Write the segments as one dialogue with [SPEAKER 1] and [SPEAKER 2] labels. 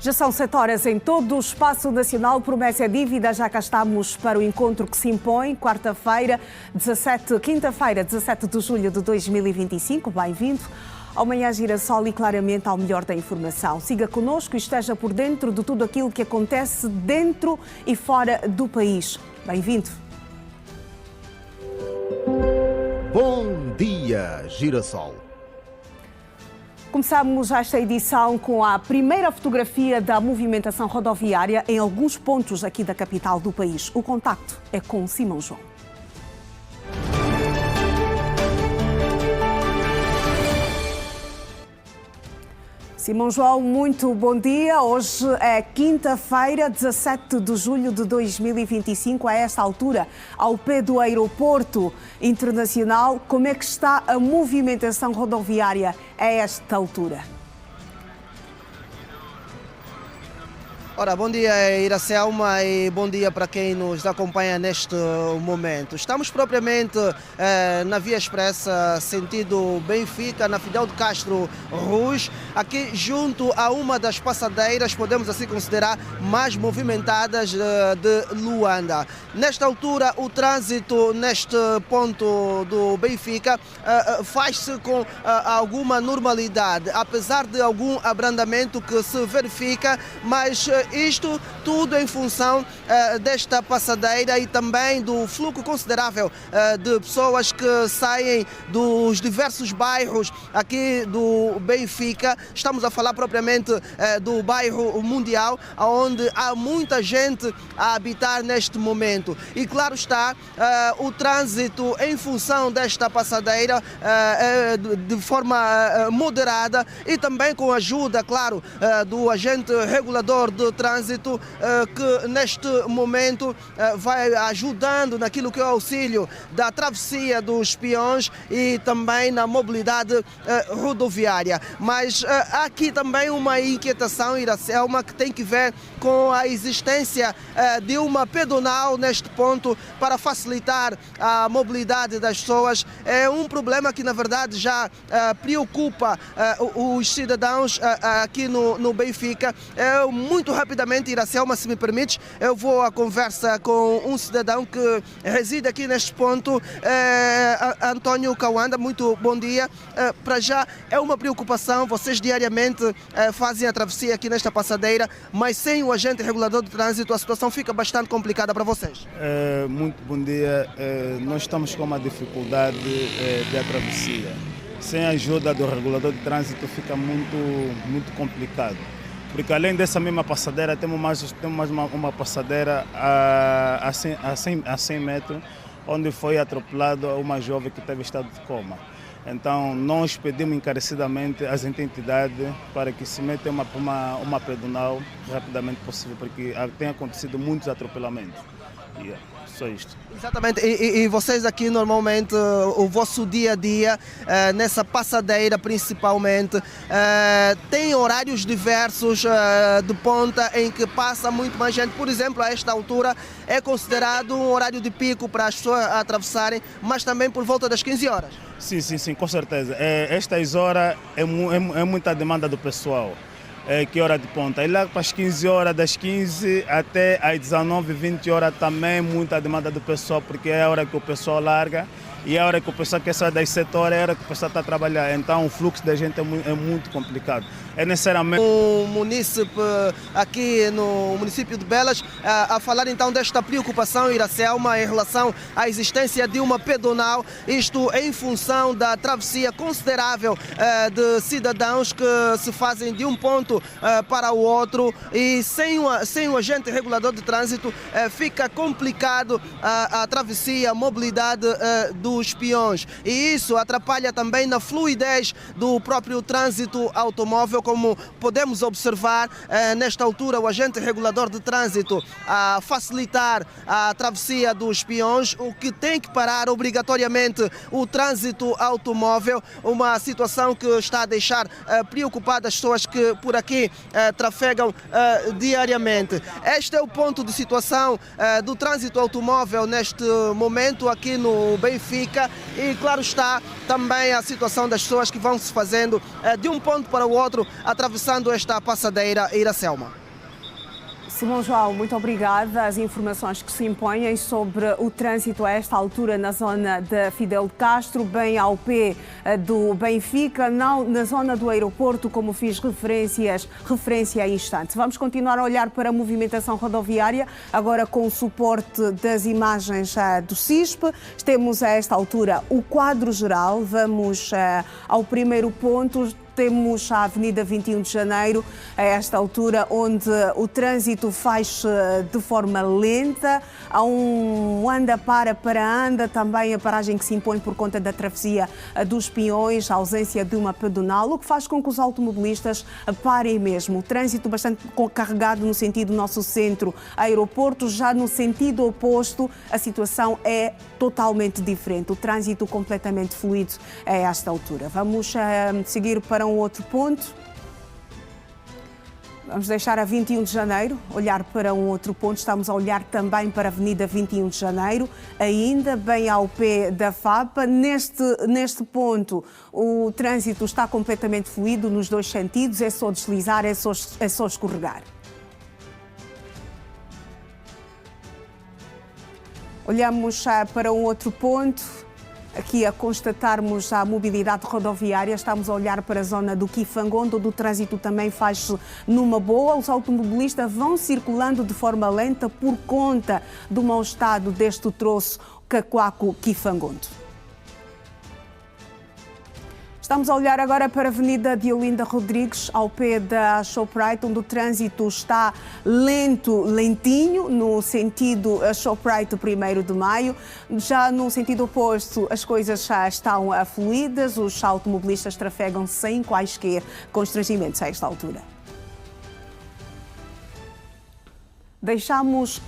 [SPEAKER 1] Já são 7 horas em todo o espaço nacional. Promessa é dívida. Já cá estamos para o encontro que se impõe. Quinta-feira, 17 de julho de 2025. Bem-vindo ao Manhã Girassol e claramente ao melhor da informação. Siga connosco e esteja por dentro de tudo aquilo que acontece dentro e fora do país. Bem-vindo.
[SPEAKER 2] Bom dia, Girassol.
[SPEAKER 1] Começamos esta edição com a primeira fotografia da movimentação rodoviária em alguns pontos aqui da capital do país. O contacto é com Simão João. Simão João, muito bom dia. Hoje é quinta-feira, 17 de julho de 2025. A esta altura, ao pé do Aeroporto Internacional, como é que está a movimentação rodoviária a esta altura?
[SPEAKER 3] Ora, bom dia, Iracelma, e bom dia para quem nos acompanha neste momento. Estamos propriamente na Via Expressa, sentido Benfica, na Fidel de Castro Ruz, aqui junto a uma das passadeiras, podemos assim considerar, mais movimentadas de Luanda. Nesta altura, o trânsito neste ponto do Benfica faz-se com alguma normalidade, apesar de algum abrandamento que se verifica, mas isto tudo em função desta passadeira e também do fluxo considerável de pessoas que saem dos diversos bairros aqui do Benfica. Estamos a falar propriamente do bairro Mundial, onde há muita gente a habitar neste momento. E claro está, o trânsito em função desta passadeira de forma moderada e também com a ajuda, claro, do agente regulador de trânsito que neste momento vai ajudando naquilo que é o auxílio da travessia dos peões e também na mobilidade rodoviária. Mas há aqui também uma inquietação, Iracelma, que tem que ver com a existência de uma pedonal neste ponto para facilitar a mobilidade das pessoas. É um problema que na verdade já preocupa os cidadãos aqui no Benfica. Muito rapidamente, Iracelma, se me permites, eu vou à conversa com um cidadão que reside aqui neste ponto, Antônio Kawanda. Muito bom dia. Para já é uma preocupação, vocês diariamente fazem a travessia aqui nesta passadeira, mas sem o agente regulador de trânsito a situação fica bastante complicada para vocês.
[SPEAKER 4] Muito bom dia. Nós estamos com uma dificuldade de travessia. Sem a ajuda do regulador de trânsito fica muito complicado. Porque além dessa mesma passadeira, temos mais uma passadeira a 100 metros, onde foi atropelado uma jovem que teve estado de coma. Então, nós pedimos encarecidamente às entidades para que se metam uma pedonal rapidamente possível, porque tem acontecido muitos atropelamentos. Só isto.
[SPEAKER 3] Exatamente, e vocês aqui normalmente, o vosso dia a dia, nessa passadeira principalmente, tem horários diversos de ponta em que passa muito mais gente. Por exemplo, a esta altura é considerado um horário de pico para as pessoas atravessarem, mas também por volta das 15 horas.
[SPEAKER 4] Sim, com certeza. Estas horas é muita demanda do pessoal. Que hora de ponta? E lá para as 15 horas, das 15 até às 19, 20 horas também muita demanda do pessoal, porque é a hora que o pessoal larga e é a hora que o pessoal quer sair das 7 horas, é a hora que o pessoal está a trabalhar. Então o fluxo da gente é muito complicado. É necessariamente...
[SPEAKER 3] O munícipe aqui no município de Belas a falar então desta preocupação, Iracelma, em relação à existência de uma pedonal, isto em função da travessia considerável de cidadãos que se fazem de um ponto para o outro, e sem o agente regulador de trânsito fica complicado a travessia, a mobilidade dos peões, e isso atrapalha também na fluidez do próprio trânsito automóvel. Como podemos observar, nesta altura o agente regulador de trânsito a facilitar a travessia dos peões, o que tem que parar obrigatoriamente o trânsito automóvel, uma situação que está a deixar preocupadas as pessoas que por aqui trafegam diariamente. Este é o ponto de situação do trânsito automóvel neste momento aqui no Benfica. Benfica e, claro está, também a situação das pessoas que vão se fazendo de um ponto para o outro, atravessando esta passadeira Iracelma.
[SPEAKER 1] Simão João, muito obrigada. As informações que se impõem sobre o trânsito a esta altura na zona de Fidel de Castro, bem ao pé do Benfica, não na zona do aeroporto, como fiz referência há instante. Vamos continuar a olhar para a movimentação rodoviária, agora com o suporte das imagens do CISP. Temos a esta altura o quadro geral. Vamos ao primeiro ponto. Temos a Avenida 21 de Janeiro, a esta altura, onde o trânsito faz de forma lenta. Há um anda-para-anda, também a paragem que se impõe por conta da travessia dos Peões, a ausência de uma pedonal, o que faz com que os automobilistas parem mesmo. O trânsito bastante carregado no sentido nosso centro, aeroporto, já no sentido oposto, a situação é totalmente diferente. O trânsito completamente fluido a esta altura. Vamos seguir para um outro ponto. Vamos deixar a 21 de Janeiro, olhar para um outro ponto. Estamos a olhar também para a Avenida 21 de Janeiro, ainda bem ao pé da FAPA. Neste ponto, o trânsito está completamente fluido nos dois sentidos. É só deslizar, é só escorregar. Olhamos para um outro ponto. Aqui a constatarmos a mobilidade rodoviária, estamos a olhar para a zona do Quifangondo, onde o trânsito também faz-se numa boa. Os automobilistas vão circulando de forma lenta por conta do mau estado deste troço Cacoaco-Quifangondo. Estamos a olhar agora para a Avenida de Olinda Rodrigues, ao pé da Shoprite, onde o trânsito está lentinho, no sentido Shoprite 1º de Maio. Já no sentido oposto, as coisas já estão fluídas, os automobilistas trafegam sem quaisquer constrangimentos a esta altura. Deixamos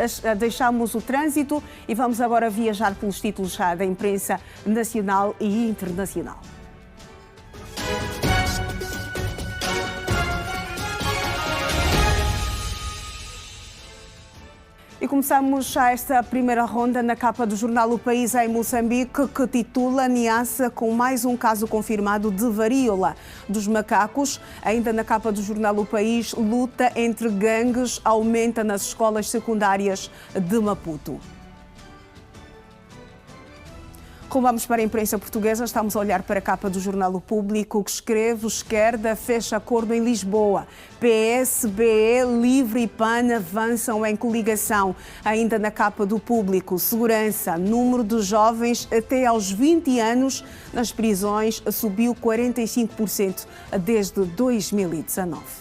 [SPEAKER 1] o trânsito e vamos agora viajar pelos títulos da imprensa nacional e internacional. E começamos já esta primeira ronda na capa do jornal O País em Moçambique, que titula Niassa com mais um caso confirmado de varíola dos macacos. Ainda na capa do jornal O País, luta entre gangues aumenta nas escolas secundárias de Maputo. Rumamos para a imprensa portuguesa, estamos a olhar para a capa do jornal O Público, que escreve: esquerda fecha acordo em Lisboa. PS, BE, Livre e PAN avançam em coligação. Ainda na capa do Público, segurança, número de jovens até aos 20 anos nas prisões subiu 45% desde 2019.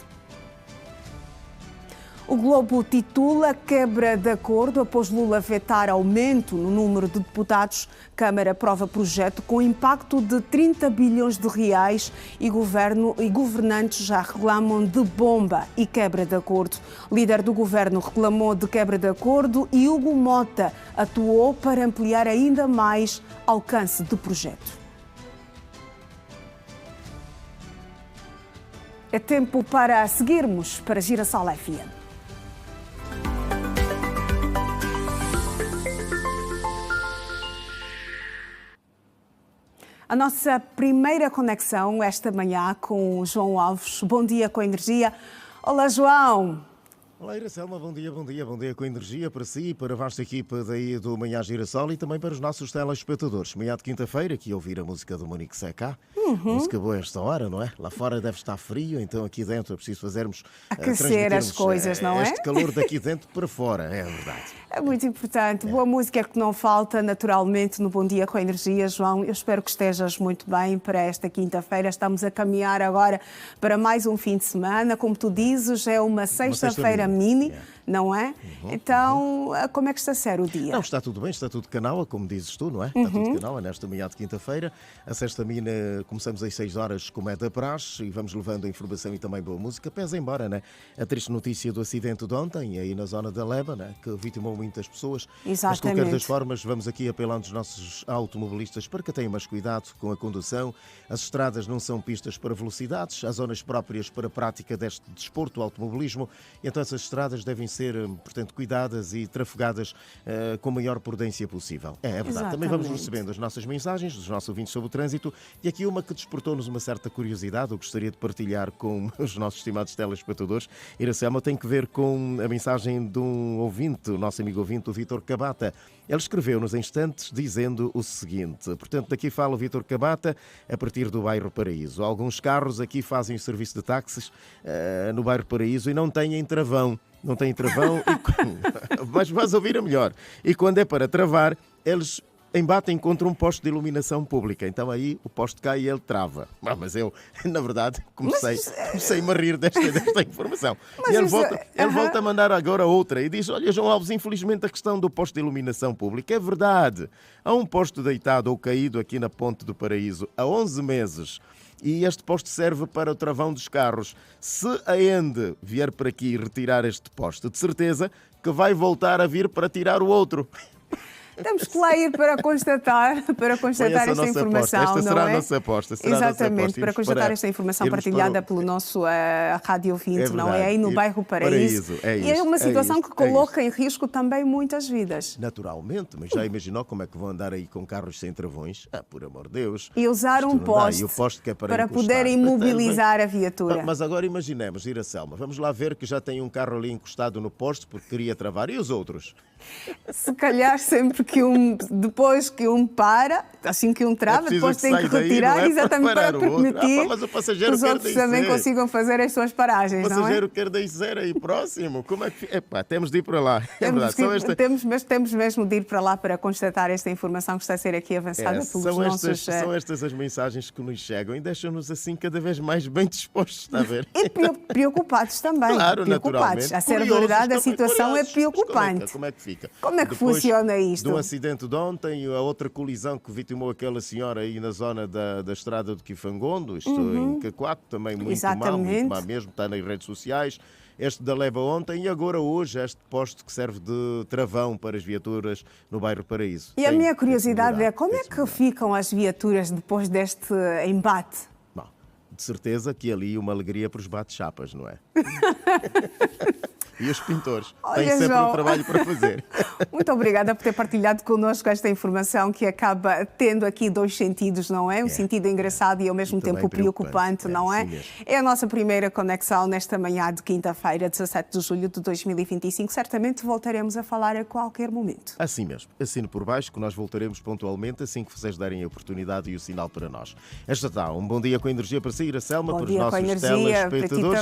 [SPEAKER 1] O Globo titula quebra de acordo após Lula vetar aumento no número de deputados. Câmara aprova projeto com impacto de 30 bilhões de reais e governo e governantes já reclamam de bomba e quebra de acordo. Líder do governo reclamou de quebra de acordo e Hugo Mota atuou para ampliar ainda mais alcance do projeto. É tempo para seguirmos para Girassol FM. A nossa primeira conexão esta manhã com o João Alves. Bom dia com energia. Olá, João.
[SPEAKER 2] Olá, Iracelma, bom dia com energia para si e para a vasta equipa daí do Manhã Girassol e também para os nossos telespectadores. Manhã de quinta-feira, aqui ouvir a música do Monique Seca. Música boa esta hora, não é? Lá fora deve estar frio, então aqui dentro é preciso fazermos...
[SPEAKER 1] aquecer as coisas, não é?
[SPEAKER 2] Este calor daqui dentro para fora, é verdade.
[SPEAKER 1] É muito importante. Boa música que não falta naturalmente no Bom Dia com Energia, João. Eu espero que estejas muito bem para esta quinta-feira. Estamos a caminhar agora para mais um fim de semana. Como tu dizes, é uma sexta-feira mini, não é? Então, como é que está a ser o dia?
[SPEAKER 2] Não, está tudo bem, está tudo canoa, como dizes tu, não é? Está tudo canoa nesta manhã de quinta-feira. A sexta mina começamos às 6 horas, como é da praxe, e vamos levando a informação e também boa música. Pese embora, né? A triste notícia do acidente de ontem, aí na zona da Leba, né? Que vitimou muitas pessoas.
[SPEAKER 1] Exatamente.
[SPEAKER 2] Mas de qualquer das formas, vamos aqui apelando aos nossos automobilistas para que tenham mais cuidado com a condução. As estradas não são pistas para velocidades, há zonas próprias para a prática deste desporto, o automobilismo, e então essas estradas devem ser, portanto, cuidadas e trafegadas com a maior prudência possível. É verdade.
[SPEAKER 1] Exatamente.
[SPEAKER 2] Também vamos recebendo as nossas mensagens dos nossos ouvintes sobre o trânsito e aqui uma que despertou-nos uma certa curiosidade, eu gostaria de partilhar com os nossos estimados telespectadores. Iracema, tem que ver com a mensagem de um ouvinte, o nosso amigo ouvinte, o Vítor Cabata. Ele escreveu-nos em instantes dizendo o seguinte, portanto, daqui fala o Vítor Cabata, a partir do bairro Paraíso. Alguns carros aqui fazem o serviço de táxis no bairro Paraíso e não têm travão. Não têm travão, mas vais ouvir a melhor. E quando é para travar, eles embatem contra um poste de iluminação pública. Então aí o poste cai e ele trava. Mas eu, na verdade, comecei-me a rir desta informação. E ele volta a mandar agora outra e diz, olha, João Alves, infelizmente a questão do poste de iluminação pública é verdade. Há um poste deitado ou caído aqui na Ponte do Paraíso há 11 meses. E este poste serve para o travão dos carros. Se a ENDE vier para aqui retirar este poste, de certeza que vai voltar a vir para tirar o outro.
[SPEAKER 1] Temos que lá ir para constatar esta informação.
[SPEAKER 2] Esta será
[SPEAKER 1] não é?
[SPEAKER 2] a nossa aposta.
[SPEAKER 1] Exatamente, para constatar esta informação partilhada pelo nosso rádio ouvinte, não é? Aí no bairro Paraíso. E é uma situação que coloca em risco também muitas vidas.
[SPEAKER 2] Naturalmente, mas já imaginou como é que vão andar aí com carros sem travões? Por amor de Deus.
[SPEAKER 1] E usar um poste
[SPEAKER 2] que é
[SPEAKER 1] para poder imobilizar a viatura.
[SPEAKER 2] Mas agora imaginemos, Iracema, vamos lá ver que já tem um carro ali encostado no poste porque queria travar. E os outros?
[SPEAKER 1] Se calhar sempre que depois que um para, assim que um trava, depois tem que retirar, exatamente para permitir que os outros também consigam fazer as suas paragens, não é?
[SPEAKER 2] O passageiro quer descer aí próximo. Como é que... temos de ir para lá.
[SPEAKER 1] Temos mesmo de ir para lá para constatar esta informação que está a ser aqui avançada pelos nossos...
[SPEAKER 2] São estas as mensagens que nos chegam e deixam-nos assim cada vez mais bem dispostos, está a ver?
[SPEAKER 1] E preocupados também.
[SPEAKER 2] Claro,
[SPEAKER 1] preocupados.
[SPEAKER 2] naturalmente.
[SPEAKER 1] A ser verdade, a situação é preocupante.
[SPEAKER 2] Como é que fica?
[SPEAKER 1] Como é que funciona isto?
[SPEAKER 2] Do acidente de ontem, a outra colisão que vitimou aquela senhora aí na zona da estrada de Quifangondo, isto em Cacoaco, também muito mal mesmo, está nas redes sociais. Este da Leva ontem e agora hoje este poste que serve de travão para as viaturas no bairro Paraíso.
[SPEAKER 1] E a minha curiosidade é como é que ficam as viaturas depois deste embate?
[SPEAKER 2] Bom, de certeza que ali uma alegria para os bate-chapas, não é? E os pintores têm sempre um trabalho para fazer.
[SPEAKER 1] Muito obrigada por ter partilhado connosco esta informação que acaba tendo aqui dois sentidos, não é? Um sentido engraçado e ao mesmo tempo preocupante, não é? É a nossa primeira conexão nesta manhã de quinta-feira, 17 de julho de 2025. Certamente voltaremos a falar a qualquer momento.
[SPEAKER 2] Assim mesmo. Assine por baixo que nós voltaremos pontualmente assim que vocês derem a oportunidade e o sinal para nós. Esta está. Um bom dia com energia para si, Iracema, para os nossos telespectadores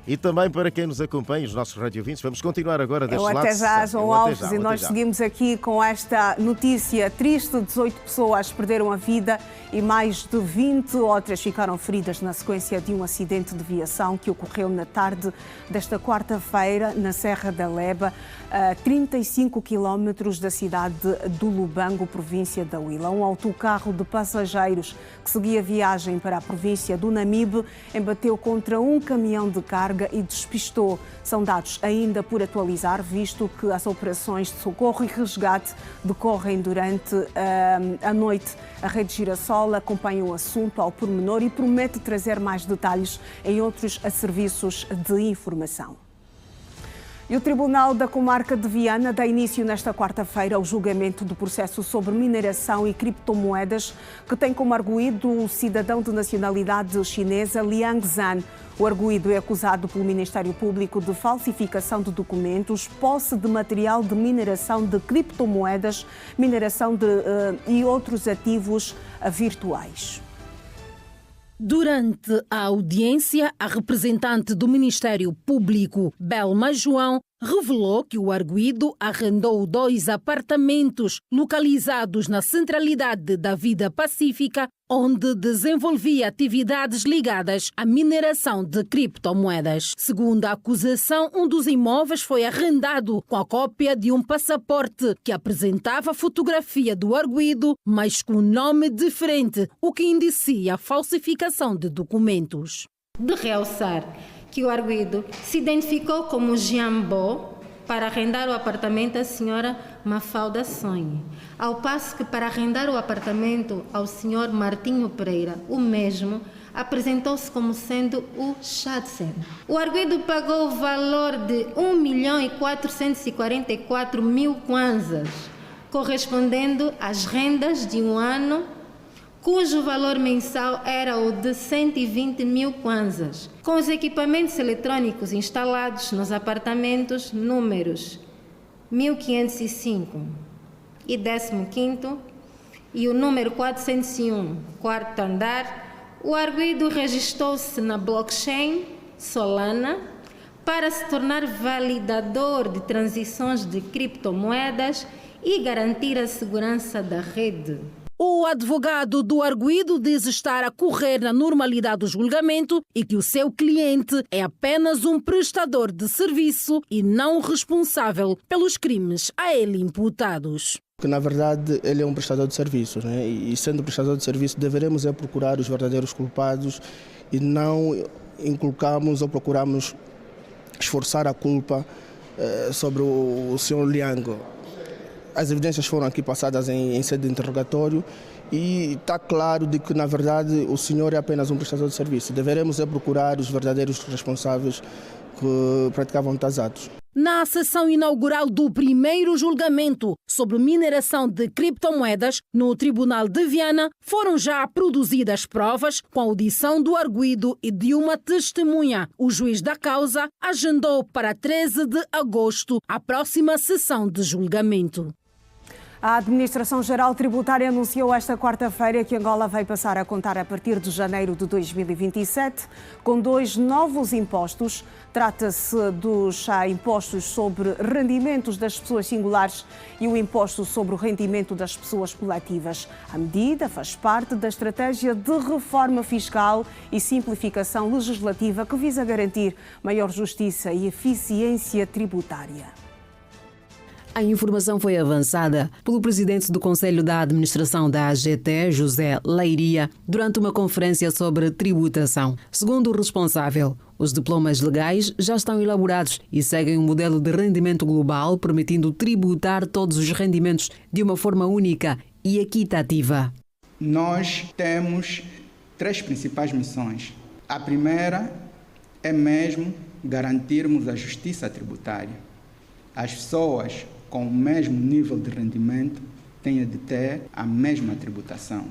[SPEAKER 2] e também para quem nos acompanha, os nossos radiovintes. Vamos continuar agora deste lado.
[SPEAKER 1] Até já, João Alves, e nós seguimos aqui com esta notícia triste. 18 pessoas perderam a vida e mais de 20 outras ficaram feridas na sequência de um acidente de viação que ocorreu na tarde desta quarta-feira na Serra da Leba, a 35 quilómetros da cidade do Lubango, província da Huila. Um autocarro de passageiros que seguia viagem para a província do Namibe embateu contra um caminhão de carga e despistou. São dados ainda por atualizar, visto que as operações de socorro e resgate decorrem durante a noite. A Rede Girassol acompanha o assunto ao pormenor e promete trazer mais detalhes em outros serviços de informação. E o Tribunal da Comarca de Viana dá início nesta quarta-feira ao julgamento do processo sobre mineração e criptomoedas que tem como arguido o cidadão de nacionalidade chinesa Liang Zhan. O arguido é acusado pelo Ministério Público de falsificação de documentos, posse de material de mineração de criptomoedas, mineração e outros ativos virtuais.
[SPEAKER 5] Durante a audiência, a representante do Ministério Público, Belma João, revelou que o arguido arrendou 2 apartamentos localizados na centralidade da Vida Pacífica, onde desenvolvia atividades ligadas à mineração de criptomoedas. Segundo a acusação, um dos imóveis foi arrendado com a cópia de um passaporte que apresentava a fotografia do arguido, mas com nome diferente, o que indicia a falsificação de documentos.
[SPEAKER 6] De realçar que o arguido se identificou como Jambô para arrendar o apartamento à senhora Mafalda Sonhe, ao passo que para arrendar o apartamento ao senhor Martinho Pereira, o mesmo apresentou-se como sendo o Chadsen. O arguido pagou o valor de 1.444.000 kwanzas, correspondendo às rendas de um ano, cujo valor mensal era o de 120.000 kwanzas. Com os equipamentos eletrônicos instalados nos apartamentos números 1505 e 15º e o número 401, quarto andar, o arguido registrou-se na blockchain Solana para se tornar validador de transições de criptomoedas e garantir a segurança da rede.
[SPEAKER 5] O advogado do arguido diz estar a correr na normalidade do julgamento e que o seu cliente é apenas um prestador de serviço e não responsável pelos crimes a ele imputados.
[SPEAKER 3] Que na verdade ele é um prestador de serviços, né? E sendo prestador de serviço deveremos procurar os verdadeiros culpados e não inculcamos ou procuramos esforçar a culpa sobre o Sr. Liango. As evidências foram aqui passadas em sede de interrogatório e está claro de que, na verdade, o senhor é apenas um prestador de serviço. Deveremos procurar os verdadeiros responsáveis que praticavam tais atos.
[SPEAKER 5] Na sessão inaugural do primeiro julgamento sobre mineração de criptomoedas no Tribunal de Viana, foram já produzidas provas com a audição do arguido e de uma testemunha. O juiz da causa agendou para 13 de agosto a próxima sessão de julgamento.
[SPEAKER 1] A Administração-Geral Tributária anunciou esta quarta-feira que Angola vai passar a contar a partir de janeiro de 2027 com 2 novos impostos. Trata-se dos impostos sobre rendimentos das pessoas singulares e o imposto sobre o rendimento das pessoas coletivas. A medida faz parte da estratégia de reforma fiscal e simplificação legislativa que visa garantir maior justiça e eficiência tributária.
[SPEAKER 7] A informação foi avançada pelo presidente do Conselho da Administração da AGT, José Leiria, durante uma conferência sobre tributação. Segundo o responsável, os diplomas legais já estão elaborados e seguem um modelo de rendimento global, permitindo tributar todos os rendimentos de uma forma única e equitativa.
[SPEAKER 8] Nós temos 3 principais missões. A primeira é mesmo garantirmos a justiça tributária. As pessoas com o mesmo nível de rendimento têm de ter a mesma tributação.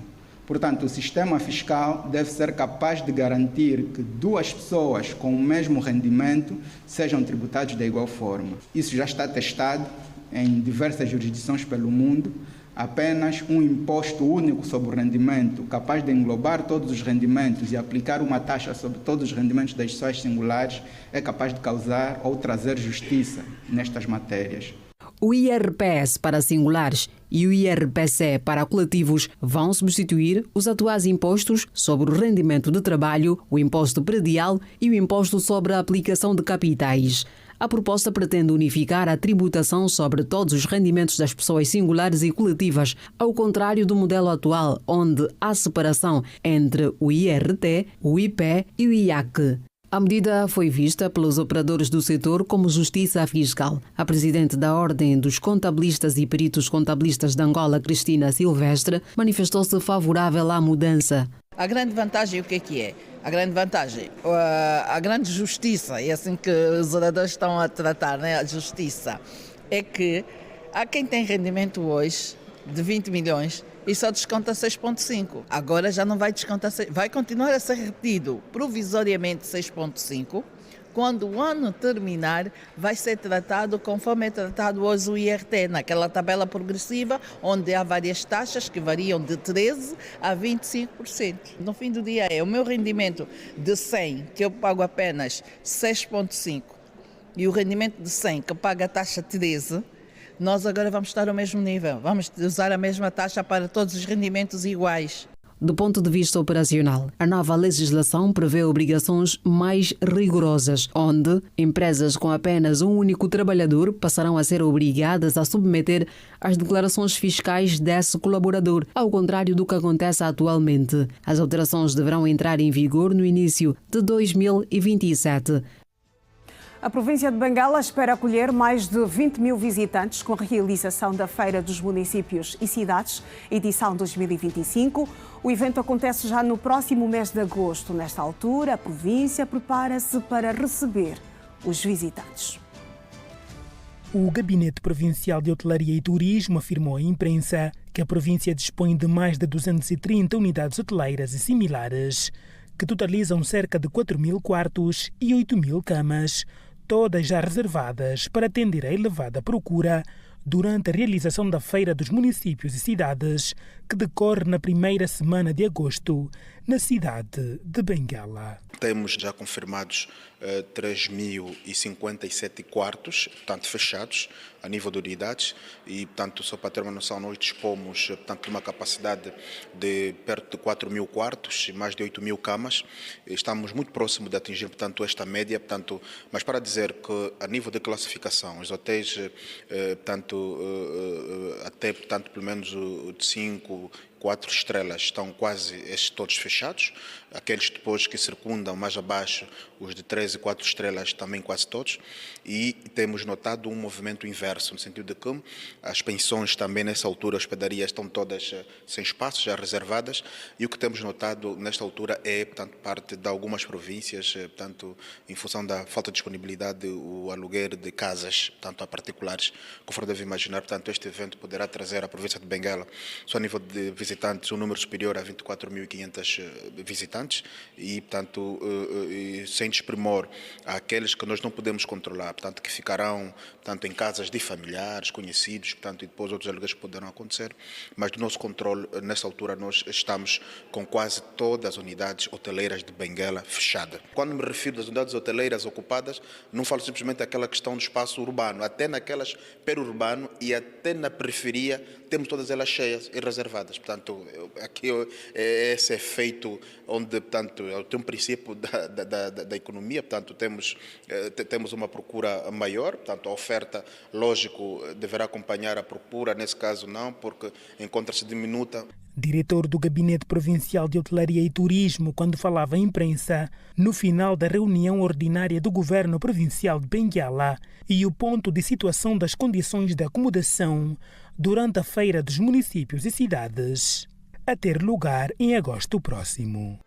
[SPEAKER 8] Portanto, o sistema fiscal deve ser capaz de garantir que 2 pessoas com o mesmo rendimento sejam tributadas da igual forma. Isso já está testado em diversas jurisdições pelo mundo. Apenas um imposto único sobre o rendimento, capaz de englobar todos os rendimentos e aplicar uma taxa sobre todos os rendimentos das pessoas singulares, é capaz de causar ou trazer justiça nestas matérias.
[SPEAKER 7] O IRPS para singulares e o IRPC para coletivos vão substituir os atuais impostos sobre o rendimento de trabalho, o imposto predial e o imposto sobre a aplicação de capitais. A proposta pretende unificar a tributação sobre todos os rendimentos das pessoas singulares e coletivas, ao contrário do modelo atual, onde há separação entre o IRT, o IP e o IAC. A medida foi vista pelos operadores do setor como justiça fiscal. A presidente da Ordem dos Contabilistas e Peritos Contabilistas de Angola, Cristina Silvestre, manifestou-se favorável à mudança.
[SPEAKER 9] A grande vantagem, o que é? A grande vantagem, a grande justiça, é assim que os oradores estão a tratar, né? A justiça, é que há quem tem rendimento hoje de 20 milhões e só desconta 6,5. Agora já não vai descontar, vai continuar a ser retido provisoriamente 6,5. Quando o ano terminar, vai ser tratado conforme é tratado hoje o IRT, naquela tabela progressiva, onde há várias taxas que variam de 13% a 25%. No fim do dia é o meu rendimento de 100, que eu pago apenas 6,5, e o rendimento de 100, que paga a taxa 13%, nós agora vamos estar ao mesmo nível. Vamos usar a mesma taxa para todos os rendimentos iguais.
[SPEAKER 7] Do ponto de vista operacional, a nova legislação prevê obrigações mais rigorosas, onde empresas com apenas um único trabalhador passarão a ser obrigadas a submeter as declarações fiscais desse colaborador, ao contrário do que acontece atualmente. As alterações deverão entrar em vigor no início de 2027.
[SPEAKER 1] A província de Benguela espera acolher mais de 20 mil visitantes com a realização da Feira dos Municípios e Cidades, edição 2025. O evento acontece já no próximo mês de agosto. Nesta altura, a província prepara-se para receber os visitantes.
[SPEAKER 10] O Gabinete Provincial de Hotelaria e Turismo afirmou à imprensa que a província dispõe de mais de 230 unidades hoteleiras e similares, que totalizam cerca de 4 mil quartos e 8 mil camas, todas já reservadas para atender a elevada procura durante a realização da Feira dos Municípios e Cidades, que decorre na primeira semana de agosto, na cidade de Benguela.
[SPEAKER 11] Temos já confirmados 3.057 quartos, portanto, fechados a nível de unidades e, portanto, só para ter uma noção, nós dispomos, portanto, de uma capacidade de perto de 4 mil quartos e mais de 8 mil camas. Estamos muito próximos de atingir, portanto, esta média, portanto, mas para dizer que a nível de classificação, os hotéis, portanto, até, portanto, pelo menos de 5, 4 estrelas estão quase estes todos fechados. Aqueles depois que circundam mais abaixo, os de 3 e 4 estrelas também quase todos. E temos notado um movimento inverso, no sentido de que as pensões também nessa altura, as hospedarias estão todas sem espaço, já reservadas. E o que temos notado nesta altura é, portanto, parte de algumas províncias, portanto, em função da falta de disponibilidade, o aluguer de casas, portanto, a particulares. Conforme deve imaginar, portanto, este evento poderá trazer à província de Benguela, só a nível de visitantes, um número superior a 24.500 visitantes e, portanto, sem desprimor àqueles que nós não podemos controlar, portanto, que ficarão, portanto, em casas de familiares, conhecidos, portanto, e depois outros aluguéis que poderão acontecer, mas do nosso controle, nessa altura, nós estamos com quase todas as unidades hoteleiras de Benguela fechadas. Quando me refiro às unidades hoteleiras ocupadas, não falo simplesmente daquela questão do espaço urbano, até naquelas periurbano e até na periferia, temos todas elas cheias e reservadas. Portanto, aqui esse efeito onde, portanto, tem um princípio da economia, portanto, temos uma procura maior, portanto, a oferta, lógico, deverá acompanhar a procura, nesse caso não, porque encontra-se diminuta.
[SPEAKER 10] Diretor do Gabinete Provincial de Hotelaria e Turismo, quando falava à imprensa, no final da reunião ordinária do Governo Provincial de Benguela, e o ponto de situação das condições de acomodação durante a Feira dos Municípios e Cidades, a ter lugar em agosto próximo.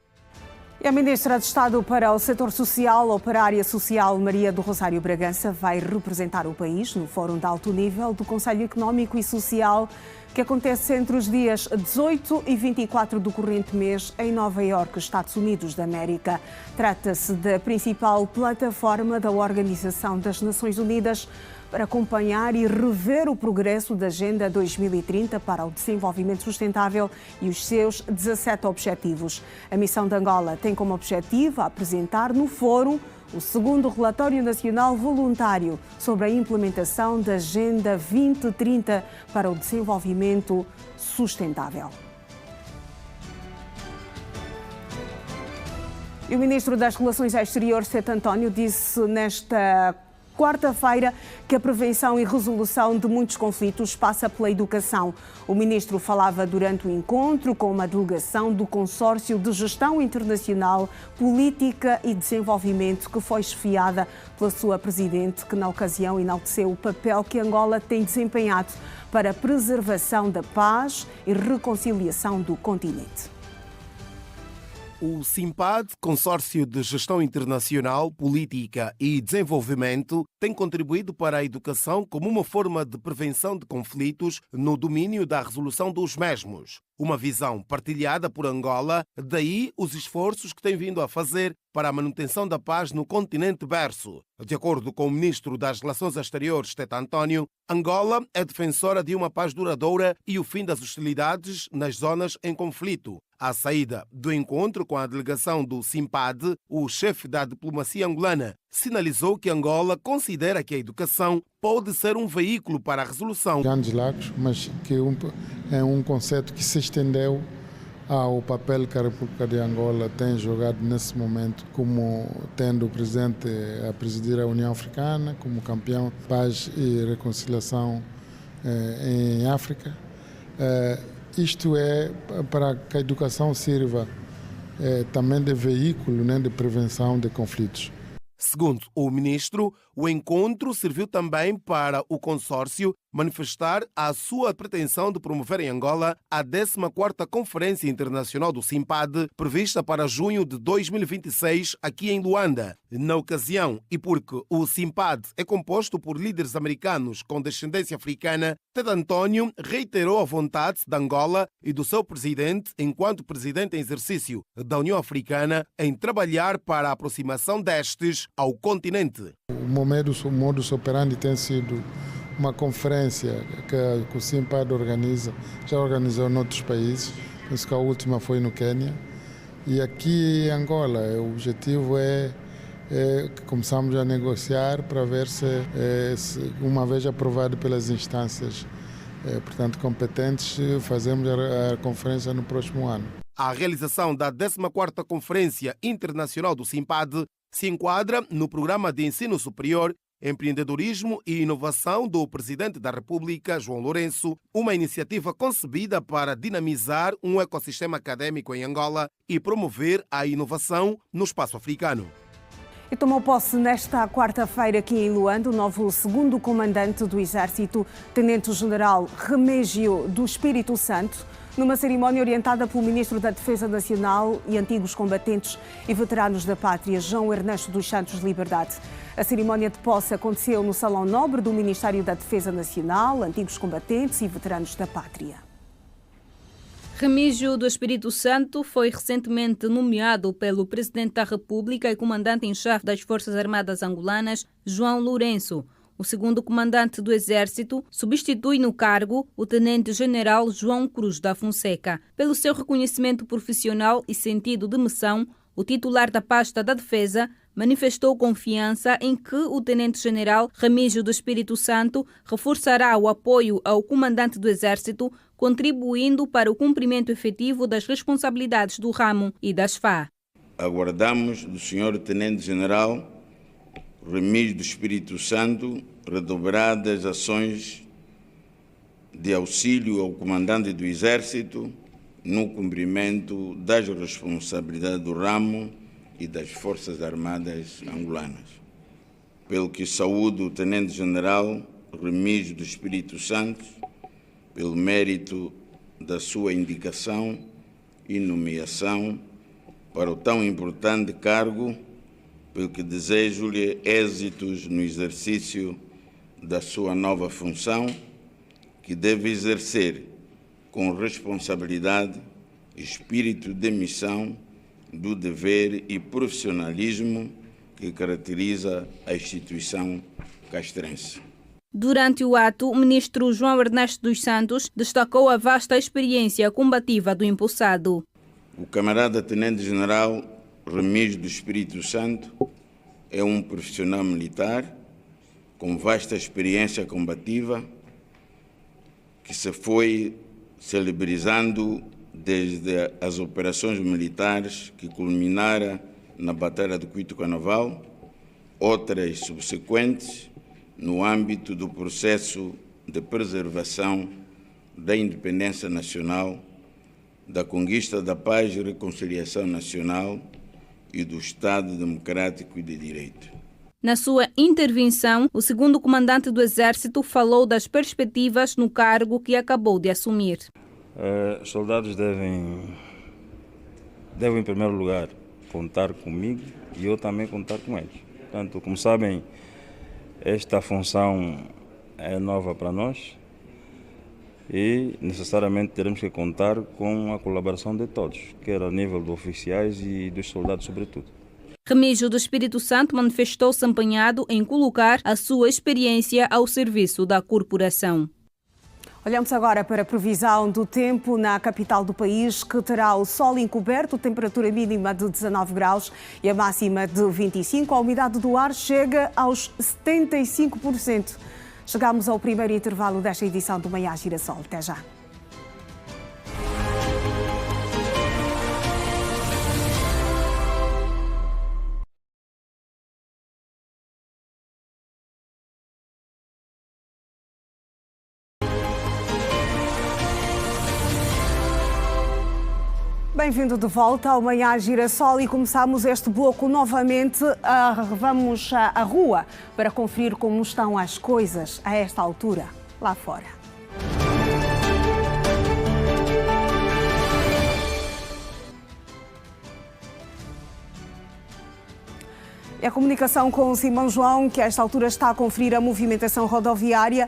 [SPEAKER 1] E a Ministra de Estado para o Setor Social ou para a Área Social, Maria do Rosário Bragança, vai representar o país no Fórum de Alto Nível do Conselho Económico e Social, que acontece entre os dias 18 e 24 do corrente mês em Nova Iorque, Estados Unidos da América. Trata-se da principal plataforma da Organização das Nações Unidas para acompanhar e rever o progresso da Agenda 2030 para o Desenvolvimento Sustentável e os seus 17 objetivos. A missão de Angola tem como objetivo apresentar no Fórum o segundo Relatório Nacional Voluntário sobre a implementação da Agenda 2030 para o Desenvolvimento Sustentável. E o Ministro das Relações Exteriores, Sete António, disse nesta quarta-feira que a prevenção e resolução de muitos conflitos passa pela educação. O ministro falava durante o encontro com uma delegação do Consórcio de Gestão Internacional, Política e Desenvolvimento, que foi chefiada pela sua presidente, que na ocasião enalteceu o papel que Angola tem desempenhado para a preservação da paz e reconciliação do continente.
[SPEAKER 12] O SIMPAD, Consórcio de Gestão Internacional, Política e Desenvolvimento, tem contribuído para a educação como uma forma de prevenção de conflitos no domínio da resolução dos mesmos. Uma visão partilhada por Angola, daí os esforços que tem vindo a fazer para a manutenção da paz no continente berço. De acordo com o ministro das Relações Exteriores, Sete António, Angola é defensora de uma paz duradoura e o fim das hostilidades nas zonas em conflito. À saída do encontro com a delegação do SIMPAD, o chefe da diplomacia angolana sinalizou que Angola considera que a educação pode ser um veículo para a resolução.
[SPEAKER 13] Grandes Lagos, mas que é um conceito que se estendeu ao papel que a República de Angola tem jogado nesse momento, como tendo o presidente a presidir a União Africana, como campeão de paz e reconciliação em África. Isto é para que a educação sirva também de veículo, de prevenção de conflitos.
[SPEAKER 12] Segundo o ministro, o encontro serviu também para o consórcio manifestar a sua pretensão de promover em Angola a 14ª Conferência Internacional do SIMPAD, prevista para junho de 2026, aqui em Luanda. Na ocasião, e porque o SIMPAD é composto por líderes americanos com descendência africana, Ted António reiterou a vontade de Angola e do seu presidente, enquanto presidente em exercício da União Africana, em trabalhar para a aproximação destes ao continente.
[SPEAKER 13] O modus operandi tem sido uma conferência que o SIMPAD organiza, já organizou em outros países, penso que a última foi no Quênia. E aqui em Angola, o objetivo é que começamos a negociar para ver se uma vez aprovado pelas instâncias, portanto, competentes, fazemos a conferência no próximo ano.
[SPEAKER 12] A realização da 14ª Conferência Internacional do SIMPAD se enquadra no Programa de Ensino Superior, Empreendedorismo e Inovação do Presidente da República, João Lourenço, uma iniciativa concebida para dinamizar um ecossistema acadêmico em Angola e promover a inovação no espaço africano.
[SPEAKER 1] E tomou posse nesta quarta-feira aqui em Luanda o novo segundo comandante do Exército, Tenente-General Remígio do Espírito Santo, numa cerimónia orientada pelo Ministro da Defesa Nacional e antigos combatentes e veteranos da pátria, João Ernesto dos Santos Liberdade. A cerimónia de posse aconteceu no Salão Nobre do Ministério da Defesa Nacional, antigos combatentes e veteranos da pátria.
[SPEAKER 14] Remígio do Espírito Santo foi recentemente nomeado pelo Presidente da República e Comandante-em-Chefe das Forças Armadas Angolanas, João Lourenço. O segundo comandante do Exército substitui no cargo o Tenente-General João Cruz da Fonseca. Pelo seu reconhecimento profissional e sentido de missão, o titular da pasta da Defesa manifestou confiança em que o Tenente-General Remígio do Espírito Santo reforçará o apoio ao comandante do Exército, contribuindo para o cumprimento efetivo das responsabilidades do ramo e das FA.
[SPEAKER 15] Aguardamos do Sr. Tenente-General Remígio do Espírito Santo redobradas ações de auxílio ao comandante do Exército no cumprimento das responsabilidades do ramo e das Forças Armadas angolanas. Pelo que saúdo o Tenente-General Remígio do Espírito Santo pelo mérito da sua indicação e nomeação para o tão importante cargo, pelo que desejo-lhe êxitos no exercício da sua nova função, que deve exercer com responsabilidade, espírito de missão, do dever e profissionalismo que caracteriza a instituição castrense.
[SPEAKER 14] Durante o ato, o ministro João Ernesto dos Santos destacou a vasta experiência combativa do empossado.
[SPEAKER 15] O camarada Tenente-General Remígio do Espírito Santo é um profissional militar com vasta experiência combativa que se foi celebrizando desde as operações militares que culminaram na Batalha do Cuito Canaval, outras subsequentes no âmbito do processo de preservação da independência nacional, da conquista da paz e reconciliação nacional e do Estado democrático e de direito.
[SPEAKER 14] Na sua intervenção, o segundo comandante do Exército falou das perspectivas no cargo que acabou de assumir.
[SPEAKER 16] Os soldados devem, em primeiro lugar, contar comigo e eu também contar com eles. Portanto, como sabem, esta função é nova para nós e necessariamente teremos que contar com a colaboração de todos, quer a nível de oficiais e dos soldados sobretudo.
[SPEAKER 14] Remígio do Espírito Santo manifestou-se empenhado em colocar a sua experiência ao serviço da corporação.
[SPEAKER 1] Olhamos agora para a previsão do tempo na capital do país, que terá o sol encoberto, temperatura mínima de 19 graus e a máxima de 25. A umidade do ar chega aos 75%. Chegamos ao primeiro intervalo desta edição do Manhã Girassol. Até já. Bem-vindo de volta ao Manhã Girassol e começamos este bloco novamente. Vamos à rua para conferir como estão as coisas a esta altura lá fora. É a comunicação com o Simão João, que a esta altura está a conferir a movimentação rodoviária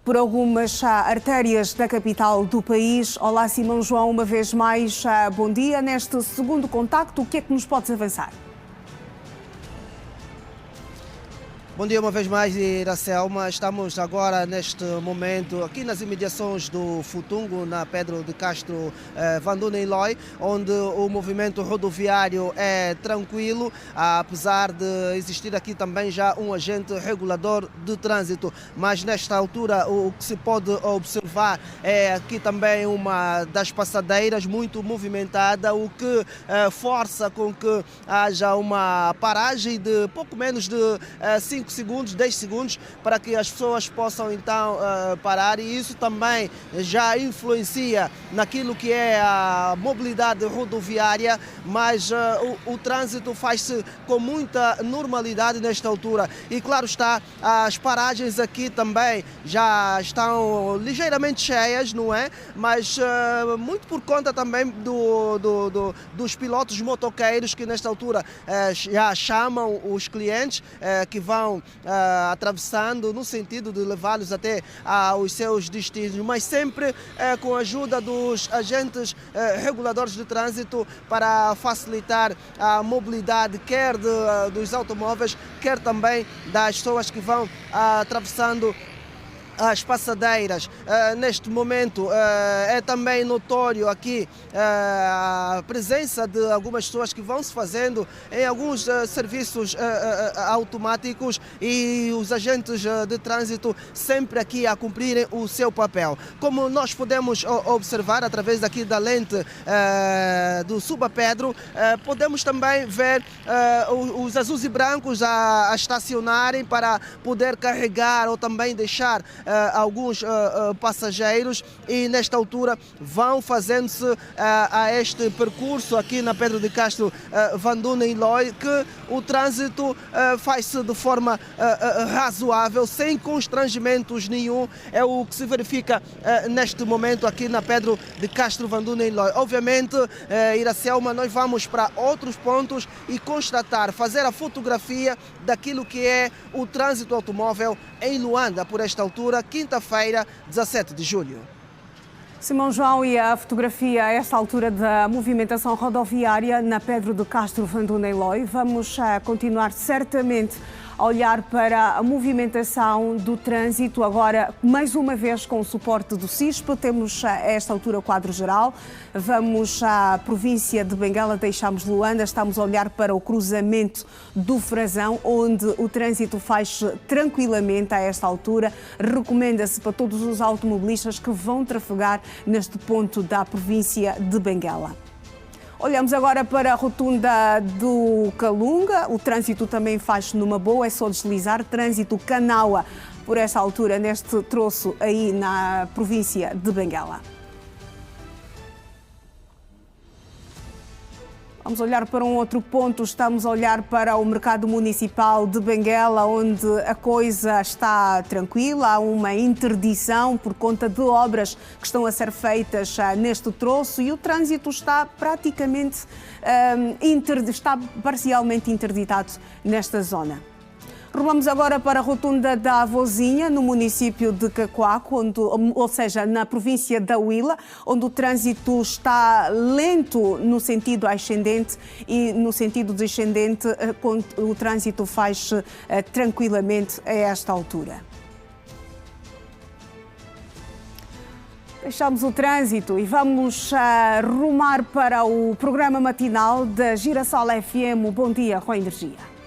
[SPEAKER 1] por algumas artérias da capital do país. Olá, Simão João, uma vez mais, bom dia. Neste segundo contacto, o que é que nos podes avançar?
[SPEAKER 3] Bom dia uma vez mais, Iracelma. Estamos agora, neste momento, aqui nas imediações do Futungo, na Pedro de Castro, Vanduna e Loi, onde o movimento rodoviário é tranquilo, apesar de existir aqui também já um agente regulador de trânsito. Mas nesta altura o que se pode observar é aqui também uma das passadeiras muito movimentada, o que força com que haja uma paragem de pouco menos de 5 segundos, 10 segundos, para que as pessoas possam então parar, e isso também já influencia naquilo que é a mobilidade rodoviária, mas o trânsito faz-se com muita normalidade nesta altura. E claro está, as paragens aqui também já estão ligeiramente cheias, não é? Mas muito por conta também dos pilotos motoqueiros que nesta altura já chamam os clientes que vão atravessando no sentido de levá-los até aos seus destinos, mas sempre com a ajuda dos agentes reguladores de trânsito para facilitar a mobilidade, quer dos automóveis, quer também das pessoas que vão atravessando as passadeiras. Neste momento é também notório aqui a presença de algumas pessoas que vão se fazendo em alguns serviços automáticos, e os agentes de trânsito sempre aqui a cumprirem o seu papel. Como nós podemos observar através daqui da lente do Subapedro, podemos também ver os azuis e brancos a estacionarem para poder carregar ou também deixar alguns passageiros, e nesta altura vão fazendo-se a este percurso aqui na Pedro de Castro, Vanduna e Loi, que o trânsito faz-se de forma razoável, sem constrangimentos nenhum. É o que se verifica neste momento aqui na Pedro de Castro, Vanduna e Loi. Obviamente, Iracelma, nós vamos para outros pontos e constatar, fazer a fotografia daquilo que é o trânsito automóvel em Luanda por esta altura, quinta-feira, 17 de julho.
[SPEAKER 1] Simão João, e a fotografia a esta altura da movimentação rodoviária na Pedro de Castro, Vanduna e Loi. Vamos continuar certamente a olhar para a movimentação do trânsito, agora mais uma vez com o suporte do CISP. Temos a esta altura o quadro geral. Vamos à província de Benguela, deixamos Luanda, estamos a olhar para o cruzamento do Frazão, onde o trânsito faz tranquilamente a esta altura. Recomenda-se para todos os automobilistas que vão trafegar neste ponto da província de Benguela. Olhamos agora para a rotunda do Calunga. O trânsito também faz numa boa, é só deslizar. Trânsito Canaua por esta altura, neste troço aí na província de Benguela. Vamos olhar para um outro ponto, estamos a olhar para o mercado municipal de Benguela, onde a coisa está tranquila, há uma interdição por conta de obras que estão a ser feitas neste troço, e o trânsito está praticamente, está parcialmente interditado nesta zona. Rumamos agora para a rotunda da Avozinha, no município de Cacoaco, ou seja, na província da Huila, onde o trânsito está lento no sentido ascendente, e no sentido descendente o trânsito faz tranquilamente a esta altura. Deixamos o trânsito e vamos rumar para o programa matinal da Girassol FM. Bom dia com a energia.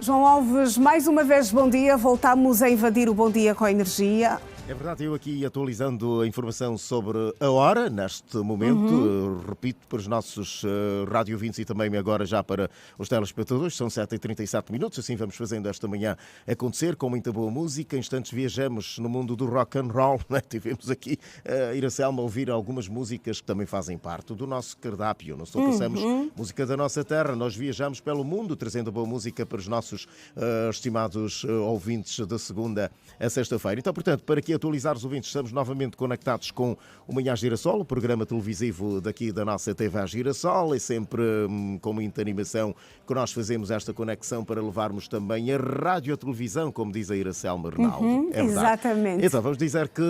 [SPEAKER 1] João Alves, mais uma vez bom dia. Voltamos a invadir o Bom Dia com a Energia.
[SPEAKER 2] É verdade, eu aqui atualizando a informação sobre a hora, neste momento, repito para os nossos rádio ouvintes e também agora já para os telespectadores, são 7h37, assim vamos fazendo esta manhã acontecer, com muita boa música. Em instantes viajamos no mundo do rock and roll, né? Tivemos aqui a Iracelma a ouvir algumas músicas que também fazem parte do nosso cardápio, não só passamos música da nossa terra, nós viajamos pelo mundo trazendo boa música para os nossos estimados ouvintes de segunda a sexta-feira. Então, portanto, para que atualizar os ouvintes, estamos novamente conectados com o Manhã Girassol, o programa televisivo daqui da nossa TV Girassol. É sempre com muita animação que nós fazemos esta conexão para levarmos também a rádio e a televisão, como diz a Iracelma Renaldo. É verdade.
[SPEAKER 1] Exatamente.
[SPEAKER 2] Então, vamos dizer que,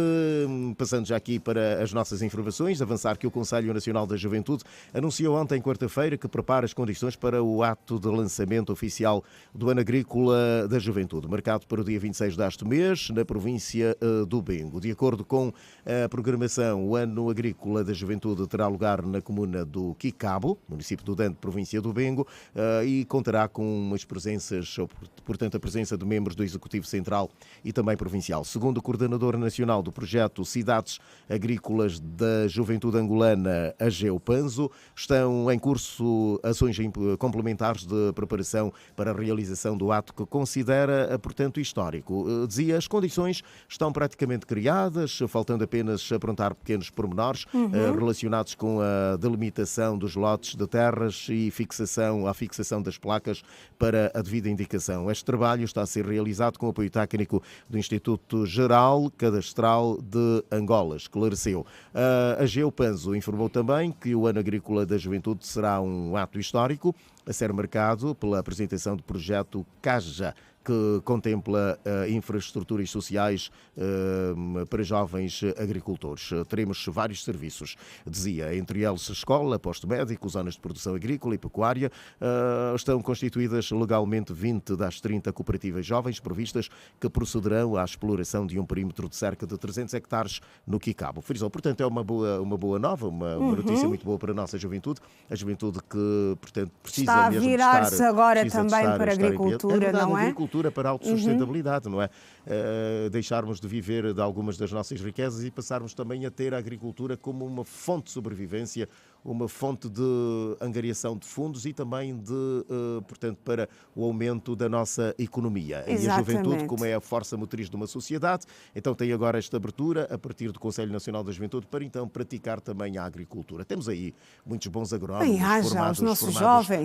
[SPEAKER 2] passando já aqui para as nossas informações, avançar que o Conselho Nacional da Juventude anunciou ontem, quarta-feira, que prepara as condições para o ato de lançamento oficial do Ano Agrícola da Juventude, marcado para o dia 26 deste mês, na província do Bengo. De acordo com a programação, o Ano Agrícola da Juventude terá lugar na comuna do Quicabo, município do Dante, província do Bengo, e contará com as presenças, portanto, a presença de membros do Executivo Central e também provincial. Segundo o coordenador nacional do projeto Cidades Agrícolas da Juventude Angolana, Ageu Panzo, estão em curso ações complementares de preparação para a realização do ato que considera, portanto, histórico. Dizia, as condições estão praticamente criadas, faltando apenas aprontar pequenos pormenores relacionados com a delimitação dos lotes de terras e a fixação das placas para a devida indicação. Este trabalho está a ser realizado com o apoio técnico do Instituto Geral Cadastral de Angola, esclareceu. A Ageu Panzo informou também que o Ano Agrícola da Juventude será um ato histórico a ser marcado pela apresentação do projeto CAJA, que contempla infraestruturas sociais para jovens agricultores. Teremos vários serviços, dizia, entre eles escola, posto médico, zonas de produção agrícola e pecuária. Estão constituídas legalmente 20 das 30 cooperativas jovens previstas que procederão à exploração de um perímetro de cerca de 300 hectares no Quicabo. Frisou, portanto, é uma boa nova, uma notícia muito boa para a nossa juventude, a juventude que, portanto, precisa
[SPEAKER 1] está
[SPEAKER 2] mesmo de
[SPEAKER 1] virar-se agora
[SPEAKER 2] precisa
[SPEAKER 1] também para a agricultura, não é?
[SPEAKER 2] Para a autossustentabilidade, não é? Deixarmos de viver de algumas das nossas riquezas e passarmos também a ter a agricultura como uma fonte de sobrevivência, uma fonte de angariação de fundos e também portanto, para o aumento da nossa economia.
[SPEAKER 1] Exatamente.
[SPEAKER 2] E a juventude, como é a força motriz de uma sociedade, então tem agora esta abertura a partir do Conselho Nacional da Juventude para então praticar também a agricultura. Temos aí muitos bons agrónomos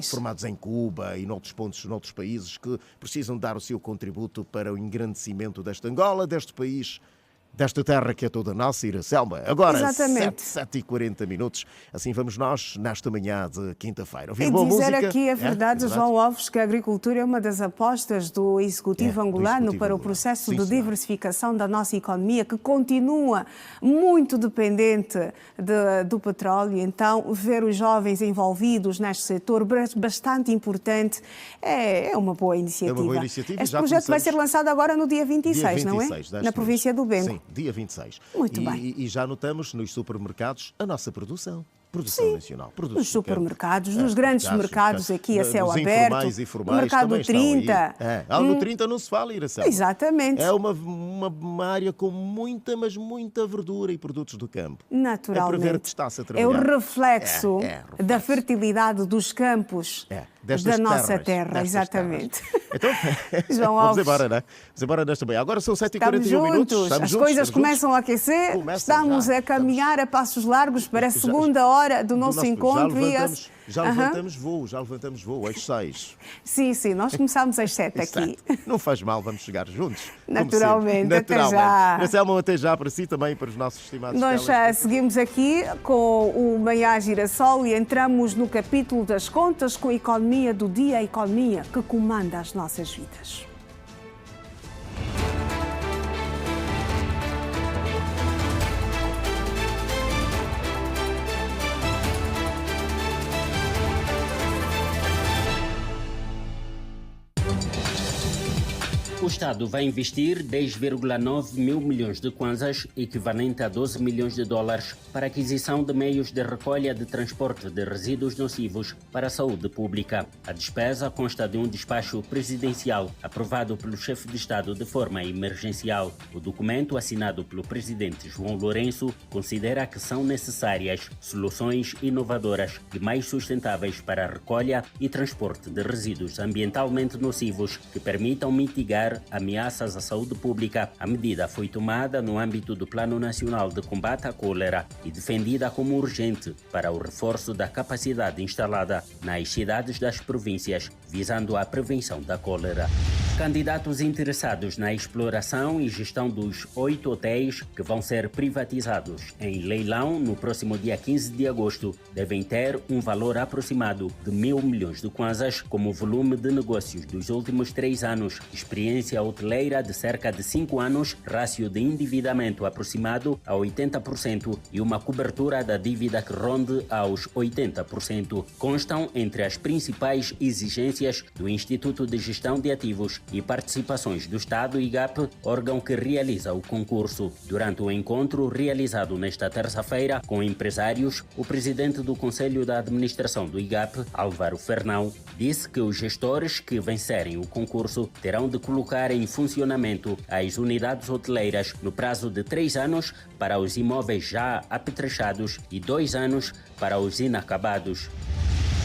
[SPEAKER 2] formados em Cuba e noutros pontos, noutros países que precisam dar o seu contributo para o engrandecimento desta Angola, deste país, desta terra que é toda nossa, Iracelma. Agora, 7h40, assim vamos nós nesta manhã de quinta-feira.
[SPEAKER 1] E dizer aqui a verdade, João Alves, que a agricultura é uma das apostas do Executivo angolano para o processo de diversificação da nossa economia, que continua muito dependente do petróleo. Então, ver os jovens envolvidos neste setor bastante importante é uma boa iniciativa.
[SPEAKER 2] É uma boa iniciativa.
[SPEAKER 1] Este projeto vai ser lançado agora no dia 26, não é? Na província do Bengo.
[SPEAKER 2] Sim, dia 26.
[SPEAKER 1] Muito bem.
[SPEAKER 2] E já notamos nos supermercados a nossa produção. Produção nacional.
[SPEAKER 1] Nos supermercados, nos grandes mercados aqui a céu aberto.
[SPEAKER 2] E formais,
[SPEAKER 1] no mercado 30.
[SPEAKER 2] No 30 não se fala, Iracelma.
[SPEAKER 1] Exatamente.
[SPEAKER 2] É uma área com muita, mas muita verdura e produtos do campo.
[SPEAKER 1] Naturalmente.
[SPEAKER 2] É para ver que está-se a trabalhar.
[SPEAKER 1] É o reflexo da fertilidade dos campos da nossa terra. Exatamente.
[SPEAKER 2] Então,
[SPEAKER 1] João Alves.
[SPEAKER 2] Vamos embora, não é? Vamos embora nesta manhã. Agora são 7h41 minutos.
[SPEAKER 1] As coisas começam a aquecer. Estamos a caminhar a passos largos para a segunda hora do nosso encontro.
[SPEAKER 2] Já levantamos voo às 6.
[SPEAKER 1] Sim, nós começámos às 7 aqui.
[SPEAKER 2] Não faz mal, vamos chegar juntos.
[SPEAKER 1] Naturalmente, até já.
[SPEAKER 2] Iracelma, até já para si também, para os nossos estimados
[SPEAKER 1] Nós seguimos aqui com o Manhã Girassol e entramos no capítulo das contas com a economia do dia, a economia que comanda as nossas vidas.
[SPEAKER 17] O Estado vai investir 10,9 mil milhões de kwanzas, equivalente a 12 milhões de dólares, para a aquisição de meios de recolha de transporte de resíduos nocivos para a saúde pública. A despesa consta de um despacho presidencial aprovado pelo chefe de Estado de forma emergencial. O documento, assinado pelo presidente João Lourenço, considera que são necessárias soluções inovadoras e mais sustentáveis para a recolha e transporte de resíduos ambientalmente nocivos que permitam mitigar ameaças à saúde pública. A medida foi tomada no âmbito do Plano Nacional de Combate à Cólera e defendida como urgente para o reforço da capacidade instalada nas cidades das províncias, visando a prevenção da cólera. Candidatos interessados na exploração e gestão dos 8 hotéis que vão ser privatizados em leilão no próximo dia 15 de agosto devem ter um valor aproximado de 1.000 milhões de kwanzas como volume de negócios dos últimos 3 anos, experiência hoteleira de cerca de 5 anos, rácio de endividamento aproximado a 80% e uma cobertura da dívida que ronde aos 80%. Constam entre as principais exigências do Instituto de Gestão de Ativos e Participações do Estado, IGAP, órgão que realiza o concurso. Durante o encontro realizado nesta terça-feira com empresários, o presidente do Conselho da Administração do IGAP, Álvaro Fernão, disse que os gestores que vencerem o concurso terão de colocar em funcionamento as unidades hoteleiras no prazo de 3 anos para os imóveis já apetrechados e 2 anos para os inacabados.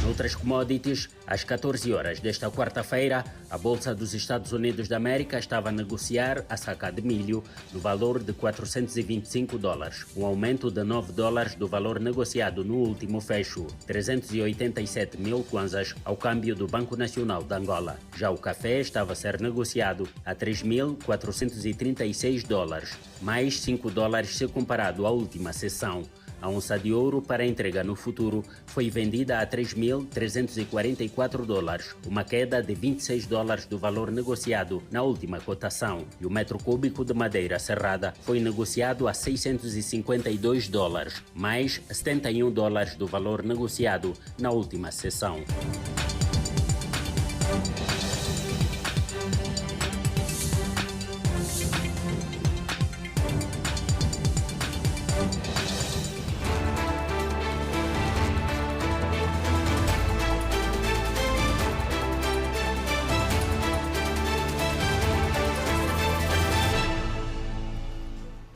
[SPEAKER 17] Noutras commodities, às 14 horas desta quarta-feira, a Bolsa dos Estados Unidos da América estava a negociar a saca de milho no valor de 425 dólares, um aumento de 9 dólares do valor negociado no último fecho, 387 mil kwanzas ao câmbio do Banco Nacional de Angola. Já o café estava a ser negociado a 3.436 dólares, mais 5 dólares se comparado à última sessão. A onça de ouro para entrega no futuro foi vendida a 3.344 dólares, uma queda de 26 dólares do valor negociado na última cotação. E o metro cúbico de madeira serrada foi negociado a 652 dólares, mais 71 dólares do valor negociado na última sessão.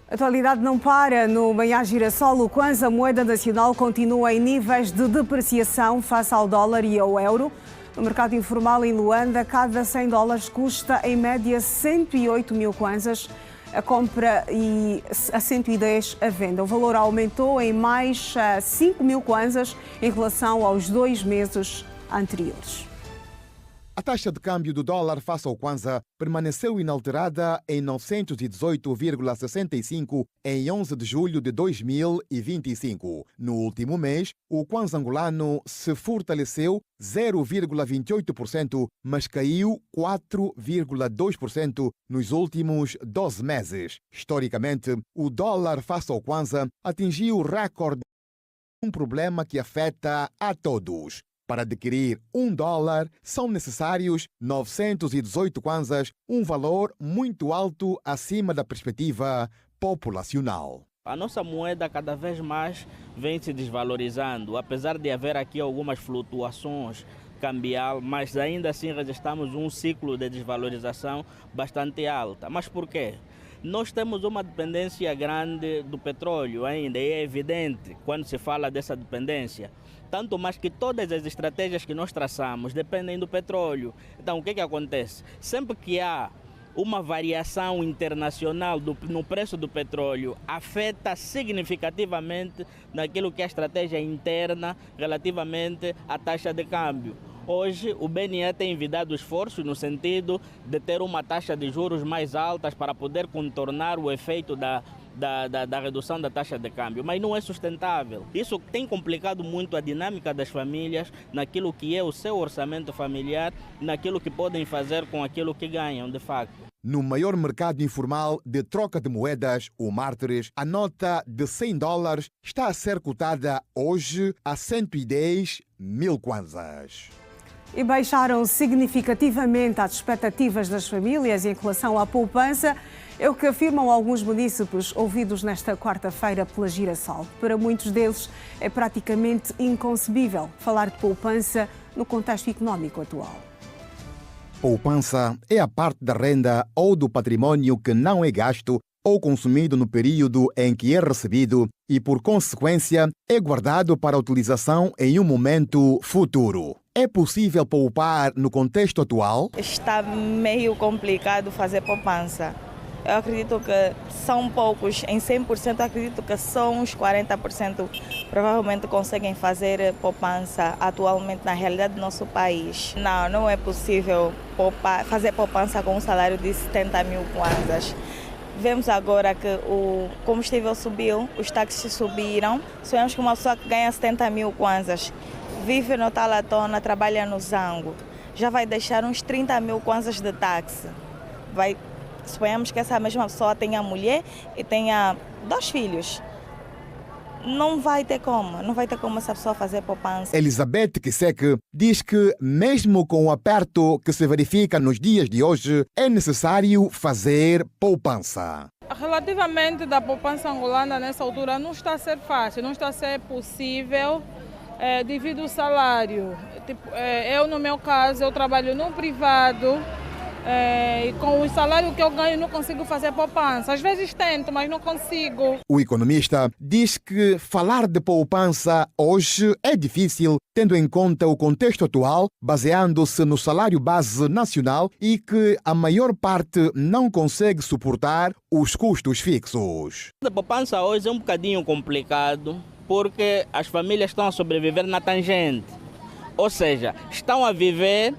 [SPEAKER 1] A atualidade não para. No Manhã Girassol, o kwanza, a moeda nacional, continua em níveis de depreciação face ao dólar e ao euro. No mercado informal em Luanda, cada 100 dólares custa em média 108 mil kwanzas a compra e a 110 a venda. O valor aumentou em mais 5 mil kwanzas em relação aos 2 meses anteriores.
[SPEAKER 18] A taxa de câmbio do dólar face ao kwanza permaneceu inalterada em 918,65 em 11 de julho de 2025. No último mês, o kwanza angolano se fortaleceu 0,28%, mas caiu 4,2% nos últimos 12 meses. Historicamente, o dólar face ao kwanza atingiu o recorde, um problema que afeta a todos. Para adquirir $1, são necessários 918 kwanzas, um valor muito alto acima da perspectiva populacional.
[SPEAKER 19] A nossa moeda cada vez mais vem se desvalorizando, apesar de haver aqui algumas flutuações cambial, mas ainda assim registramos um ciclo de desvalorização bastante alta. Mas por quê? Nós temos uma dependência grande do petróleo ainda, e é evidente quando se fala dessa dependência. Tanto mais que todas as estratégias que nós traçamos dependem do petróleo. Então, o que acontece? Sempre que há uma variação internacional no preço do petróleo, afeta significativamente naquilo que é a estratégia interna relativamente à taxa de câmbio. Hoje, o BNE tem envidado esforços no sentido de ter uma taxa de juros mais altas para poder contornar o efeito da redução da taxa de câmbio, mas não é sustentável. Isso tem complicado muito a dinâmica das famílias naquilo que é o seu orçamento familiar, naquilo que podem fazer com aquilo que ganham, de facto.
[SPEAKER 18] No maior mercado informal de troca de moedas, o Mártires, a nota de $100 está a ser cotada hoje a 110 mil kwanzas.
[SPEAKER 1] E baixaram significativamente as expectativas das famílias em relação à poupança, é o que afirmam alguns munícipes ouvidos nesta quarta-feira pela Girassol. Para muitos deles é praticamente inconcebível falar de poupança no contexto económico atual.
[SPEAKER 18] Poupança é a parte da renda ou do patrimônio que não é gasto ou consumido no período em que é recebido e, por consequência, é guardado para utilização em um momento futuro. É possível poupar no contexto atual?
[SPEAKER 20] Está meio complicado fazer poupança. Eu acredito que são poucos, em 100% acredito que só uns 40% provavelmente conseguem fazer poupança atualmente na realidade do nosso país. Não é possível fazer poupança com um salário de 70 mil kwanzas. Vemos agora que o combustível subiu, os táxis subiram. Sonhamos que uma pessoa que ganha 70 mil kwanzas, vive no Talatona, trabalha no Zango, já vai deixar uns 30 mil kwanzas de táxi. Suponhamos que essa mesma pessoa tenha mulher e tenha 2 filhos. Não vai ter como essa pessoa fazer poupança.
[SPEAKER 18] Elizabeth Kisek diz que, mesmo com o aperto que se verifica nos dias de hoje, é necessário fazer poupança.
[SPEAKER 21] Relativamente da poupança angolana nessa altura, não está a ser fácil, não está a ser possível devido ao salário. Eu, no meu caso, eu trabalho no privado. E com o salário que eu ganho não consigo fazer poupança. Às vezes tento, mas não consigo.
[SPEAKER 18] O economista diz que falar de poupança hoje é difícil, tendo em conta o contexto atual, baseando-se no salário base nacional e que a maior parte não consegue suportar os custos fixos.
[SPEAKER 19] A poupança hoje é um bocadinho complicado porque as famílias estão a sobreviver na tangente. Ou seja, estão a viver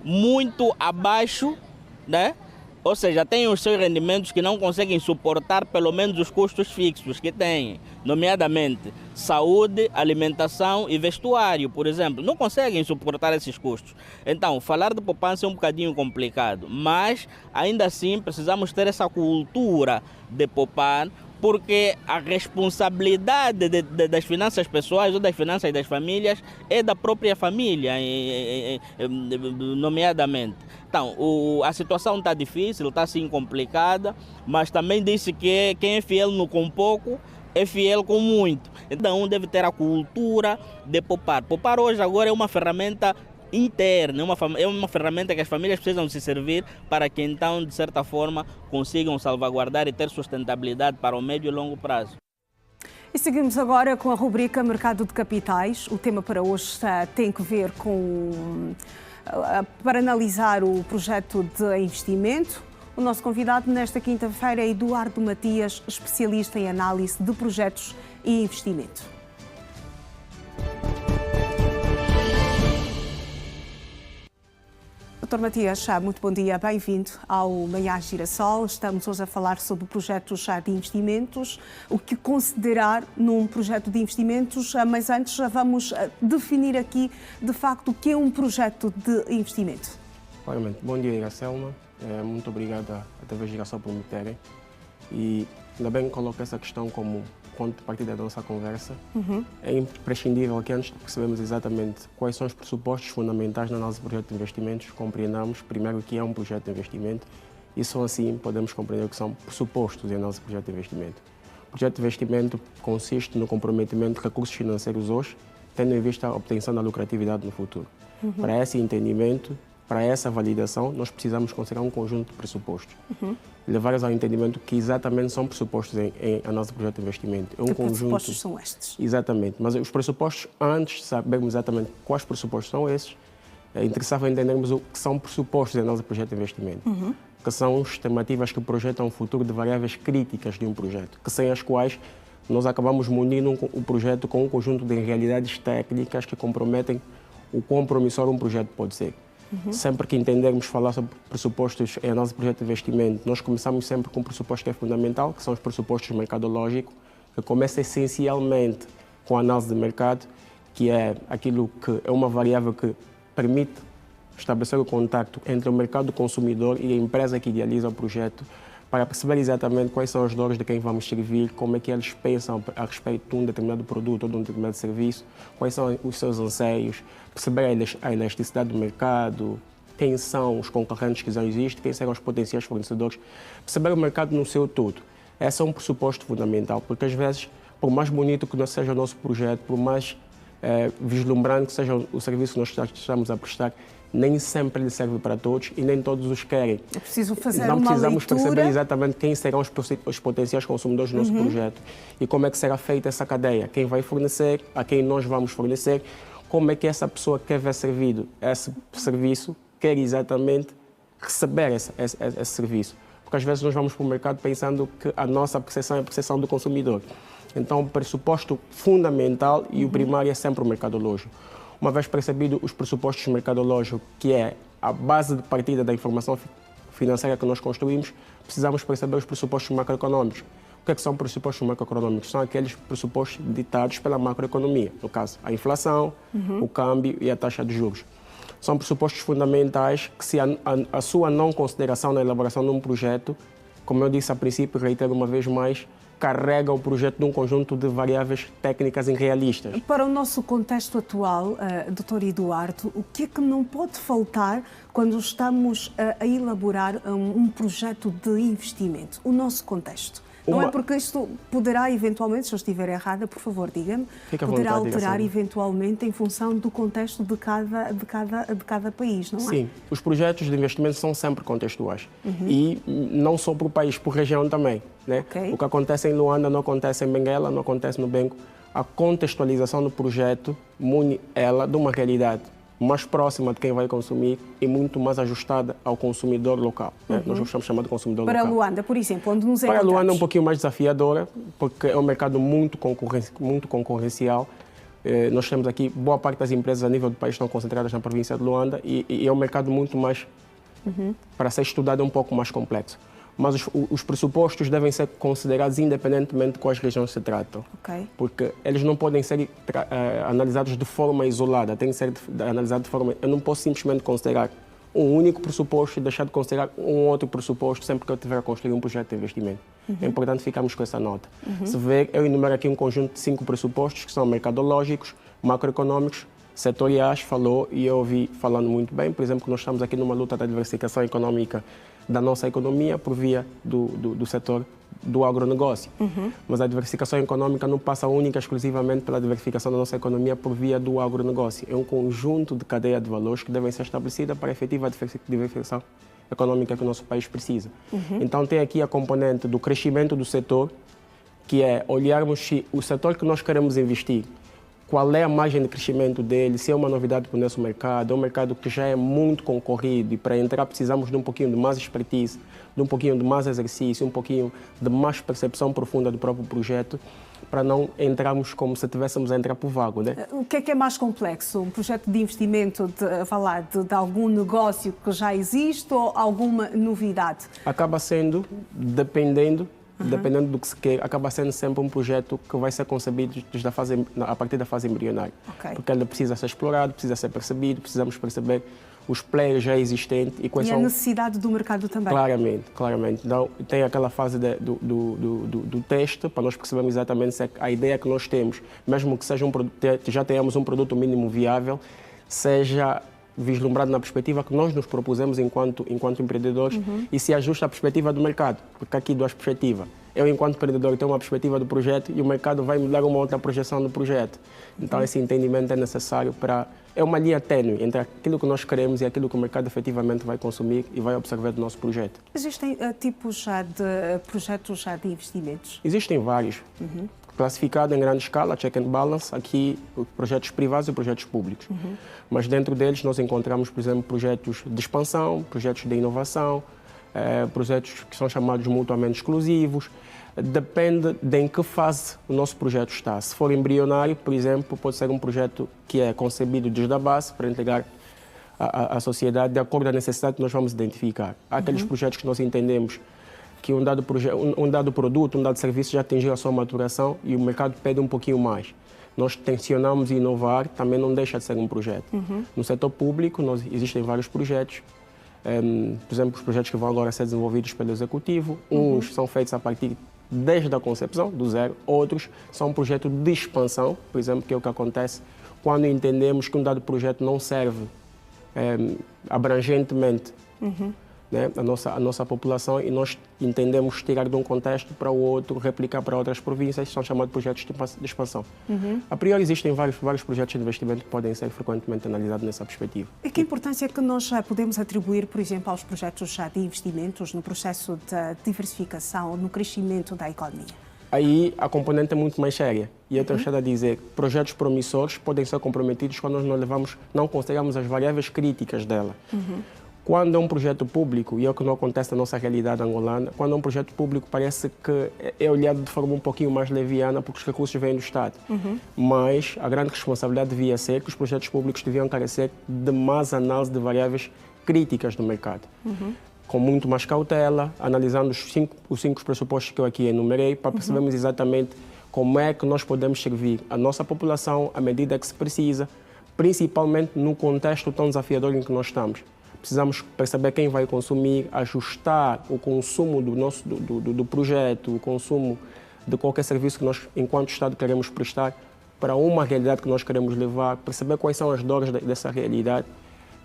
[SPEAKER 19] muito abaixo, né? Ou seja, têm os seus rendimentos que não conseguem suportar pelo menos os custos fixos que têm, nomeadamente saúde, alimentação e vestuário, por exemplo. Não conseguem suportar esses custos. Então, falar de poupança é um bocadinho complicado, mas ainda assim precisamos ter essa cultura de poupar, porque a responsabilidade das finanças pessoais ou das finanças das famílias é da própria família, nomeadamente. Então, a situação está difícil, está assim complicada, mas também disse que quem é fiel no com pouco é fiel com muito. Então, deve ter a cultura de poupar. Poupar hoje agora é uma ferramenta interna, é uma ferramenta que as famílias precisam se servir para que então, de certa forma, consigam salvaguardar e ter sustentabilidade para o médio e longo prazo.
[SPEAKER 1] E seguimos agora com a rubrica Mercado de Capitais. O tema para hoje tem que ver com para analisar o projeto de investimento. O nosso convidado nesta quinta-feira é Eduardo Matias, especialista em análise de projetos e investimento. Dr. Matias, muito bom dia, bem-vindo ao Manhã Girassol. Estamos hoje a falar sobre projetos de investimentos, o que considerar num projeto de investimentos, mas antes vamos definir aqui, de facto, o que é um projeto de investimento.
[SPEAKER 22] Claramente. Bom dia, Iracelma. Muito obrigado à TV Girassol por me terem. E ainda bem que coloco essa questão como ponto de partida da nossa conversa. É imprescindível que antes de percebermos exatamente quais são os pressupostos fundamentais na análise de projeto de investimentos, compreendamos primeiro o que é um projeto de investimento e só assim podemos compreender o que são pressupostos em análise de projeto de investimento. O projeto de investimento consiste no comprometimento de recursos financeiros hoje, tendo em vista a obtenção da lucratividade no futuro. Para esse entendimento, para essa validação, nós precisamos considerar um conjunto de pressupostos. Levar-os ao entendimento que exatamente são pressupostos em análise de projeto de investimento. É um conjunto...
[SPEAKER 1] pressupostos são estes?
[SPEAKER 22] Exatamente. Mas os pressupostos, antes de sabermos exatamente quais pressupostos são esses, é interessava entendermos o que são pressupostos em análise de projeto de investimento. Que são estimativas que projetam o futuro de variáveis críticas de um projeto, que sem as quais nós acabamos munindo o projeto com um conjunto de realidades técnicas que comprometem o quão promissor um projeto pode ser. Sempre que entendermos falar sobre pressupostos em análise de projeto de investimento, nós começamos sempre com um pressuposto que é fundamental, que são os pressupostos mercadológicos, que começa essencialmente com a análise de mercado, que é aquilo que é uma variável que permite estabelecer o contacto entre o mercado consumidor e a empresa que idealiza o projeto para perceber exatamente quais são as dores de quem vamos servir, como é que eles pensam a respeito de um determinado produto ou de um determinado serviço, quais são os seus anseios, perceber a elasticidade do mercado, quem são os concorrentes que já existem, quem serão os potenciais fornecedores, perceber o mercado no seu todo. Esse é um pressuposto fundamental, porque às vezes, por mais bonito que seja o nosso projeto, por mais vislumbrante que seja o serviço que nós estamos a prestar, nem sempre ele serve para todos e nem todos os querem.
[SPEAKER 1] É preciso fazer
[SPEAKER 22] Não
[SPEAKER 1] uma
[SPEAKER 22] precisamos
[SPEAKER 1] leitura.
[SPEAKER 22] perceber exatamente quem serão os potenciais consumidores do nosso projeto e como é que será feita essa cadeia, quem vai fornecer, a quem nós vamos fornecer, como é que essa pessoa quer ver servido esse serviço, quer exatamente receber esse serviço. Porque às vezes nós vamos para o mercado pensando que a nossa percepção é a percepção do consumidor. Então, o pressuposto fundamental e o primário é sempre o mercadológico. Uma vez percebido os pressupostos mercadológicos, que é a base de partida da informação financeira que nós construímos, precisamos perceber os pressupostos macroeconômicos. O que é que são pressupostos macroeconômicos? São aqueles pressupostos ditados pela macroeconomia, no caso, a inflação, o câmbio e a taxa de juros. São pressupostos fundamentais que, se a sua não consideração na elaboração de um projeto, como eu disse a princípio, reitero uma vez mais, carrega o projeto de um conjunto de variáveis técnicas irrealistas.
[SPEAKER 1] Para o nosso contexto atual, Dr. Eduardo, o que é que não pode faltar quando estamos a elaborar um projeto de investimento? O nosso contexto. Não é porque isto poderá eventualmente, se eu estiver errada, por favor, diga-me, poderá alterar eventualmente em função do contexto de cada país, não é?
[SPEAKER 22] Sim, os projetos de investimento são sempre contextuais e não só por país, por região também. Né? Okay. O que acontece em Luanda não acontece em Benguela, não acontece no Bengo. A contextualização do projeto mune ela de uma realidade mais próxima de quem vai consumir e muito mais ajustada ao consumidor local. Né? Nós estamos chamando de consumidor local.
[SPEAKER 1] Para Luanda, por exemplo, onde nos
[SPEAKER 22] encontramos? Para Luanda é um pouquinho mais desafiadora, porque é um mercado muito concorrencial. Nós temos aqui, boa parte das empresas a nível do país estão concentradas na província de Luanda e é um mercado muito mais, para ser estudado, um pouco mais complexo. Mas os pressupostos devem ser considerados independentemente de quais regiões se tratam. Okay. Porque eles não podem ser analisados de forma isolada, têm que ser analisados de forma... Eu não posso simplesmente considerar um único pressuposto e deixar de considerar um outro pressuposto sempre que eu estiver a construir um projeto de investimento. É importante ficarmos com essa nota. Se ver, eu enumero aqui um conjunto de 5 pressupostos que são mercadológicos, macroeconômicos, setoriais, falou e eu ouvi falando muito bem. Por exemplo, nós estamos aqui numa luta da diversificação econômica da nossa economia por via do setor do agronegócio. Mas a diversificação econômica não passa única e exclusivamente pela diversificação da nossa economia por via do agronegócio. É um conjunto de cadeia de valores que devem ser estabelecida para a efetiva diversificação econômica que o nosso país precisa. Então tem aqui a componente do crescimento do setor, que é olharmos se o setor que nós queremos investir, qual é a margem de crescimento dele, se é uma novidade para o nosso mercado, é um mercado que já é muito concorrido e para entrar precisamos de um pouquinho de mais expertise, de um pouquinho de mais exercício, um pouquinho de mais percepção profunda do próprio projeto, para não entrarmos como se estivéssemos a entrar por vago, né?
[SPEAKER 1] O que é mais complexo? Um projeto de investimento, de algum negócio que já existe ou alguma novidade?
[SPEAKER 22] Acaba sendo, dependendo do que se quer, acaba sendo sempre um projeto que vai ser concebido a partir da fase embrionária. Okay. Porque ele precisa ser explorado, precisa ser percebido, precisamos perceber os players já existentes e quais são...
[SPEAKER 1] a necessidade do mercado também.
[SPEAKER 22] Claramente. Então, tem aquela fase do teste, para nós percebermos exatamente se a ideia que nós temos, mesmo que seja já tenhamos um produto mínimo viável, seja vislumbrado na perspectiva que nós nos propusemos enquanto empreendedores e se ajusta à perspectiva do mercado, porque aqui duas perspectivas. Eu, enquanto empreendedor, tenho uma perspectiva do projeto e o mercado vai me dar uma outra projeção do projeto. Então, esse entendimento é necessário para... É uma linha tênue entre aquilo que nós queremos e aquilo que o mercado efetivamente vai consumir e vai observar do nosso projeto.
[SPEAKER 1] Existem tipos já de projetos já de investimentos?
[SPEAKER 22] Existem vários. Classificado em grande escala, check and balance, aqui projetos privados e projetos públicos. Mas dentro deles nós encontramos, por exemplo, projetos de expansão, projetos de inovação, projetos que são chamados mutuamente exclusivos. Depende de em que fase o nosso projeto está. Se for embrionário, por exemplo, pode ser um projeto que é concebido desde a base para entregar à sociedade de acordo com a necessidade que nós vamos identificar. Há aqueles projetos que nós entendemos que um dado produto, um dado serviço já atingiu a sua maturação e o mercado pede um pouquinho mais. Nós tensionamos inovar, também não deixa de ser um projeto. No setor público, existem vários projetos Por exemplo, os projetos que vão agora ser desenvolvidos pelo Executivo, uns são feitos a partir desde a concepção, do zero, outros são um projeto de expansão, por exemplo, que é o que acontece quando entendemos que um dado projeto não serve abrangentemente né, a nossa população e nós entendemos tirar de um contexto para o outro, replicar para outras províncias, são chamados projetos de expansão. A priori existem vários projetos de investimento que podem ser frequentemente analisados nessa perspectiva.
[SPEAKER 1] E que importância é que nós podemos atribuir, por exemplo, aos projetos de investimentos no processo de diversificação, no crescimento da economia?
[SPEAKER 22] Aí a componente é muito mais séria. E eu tenho estado a dizer que projetos promissores podem ser comprometidos quando nós não consideramos as variáveis críticas dela. Quando é um projeto público, e é o que não acontece na nossa realidade angolana, quando é um projeto público parece que é olhado de forma um pouquinho mais leviana porque os recursos vêm do Estado. Mas a grande responsabilidade devia ser que os projetos públicos deviam carecer de mais análise de variáveis críticas do mercado. Com muito mais cautela, analisando os cinco pressupostos que eu aqui enumerei, para percebermos exatamente como é que nós podemos servir a nossa população à medida que se precisa, principalmente no contexto tão desafiador em que nós estamos. Precisamos perceber quem vai consumir, ajustar o consumo do projeto, o consumo de qualquer serviço que nós, enquanto Estado, queremos prestar para uma realidade que nós queremos levar, perceber quais são as dores dessa realidade,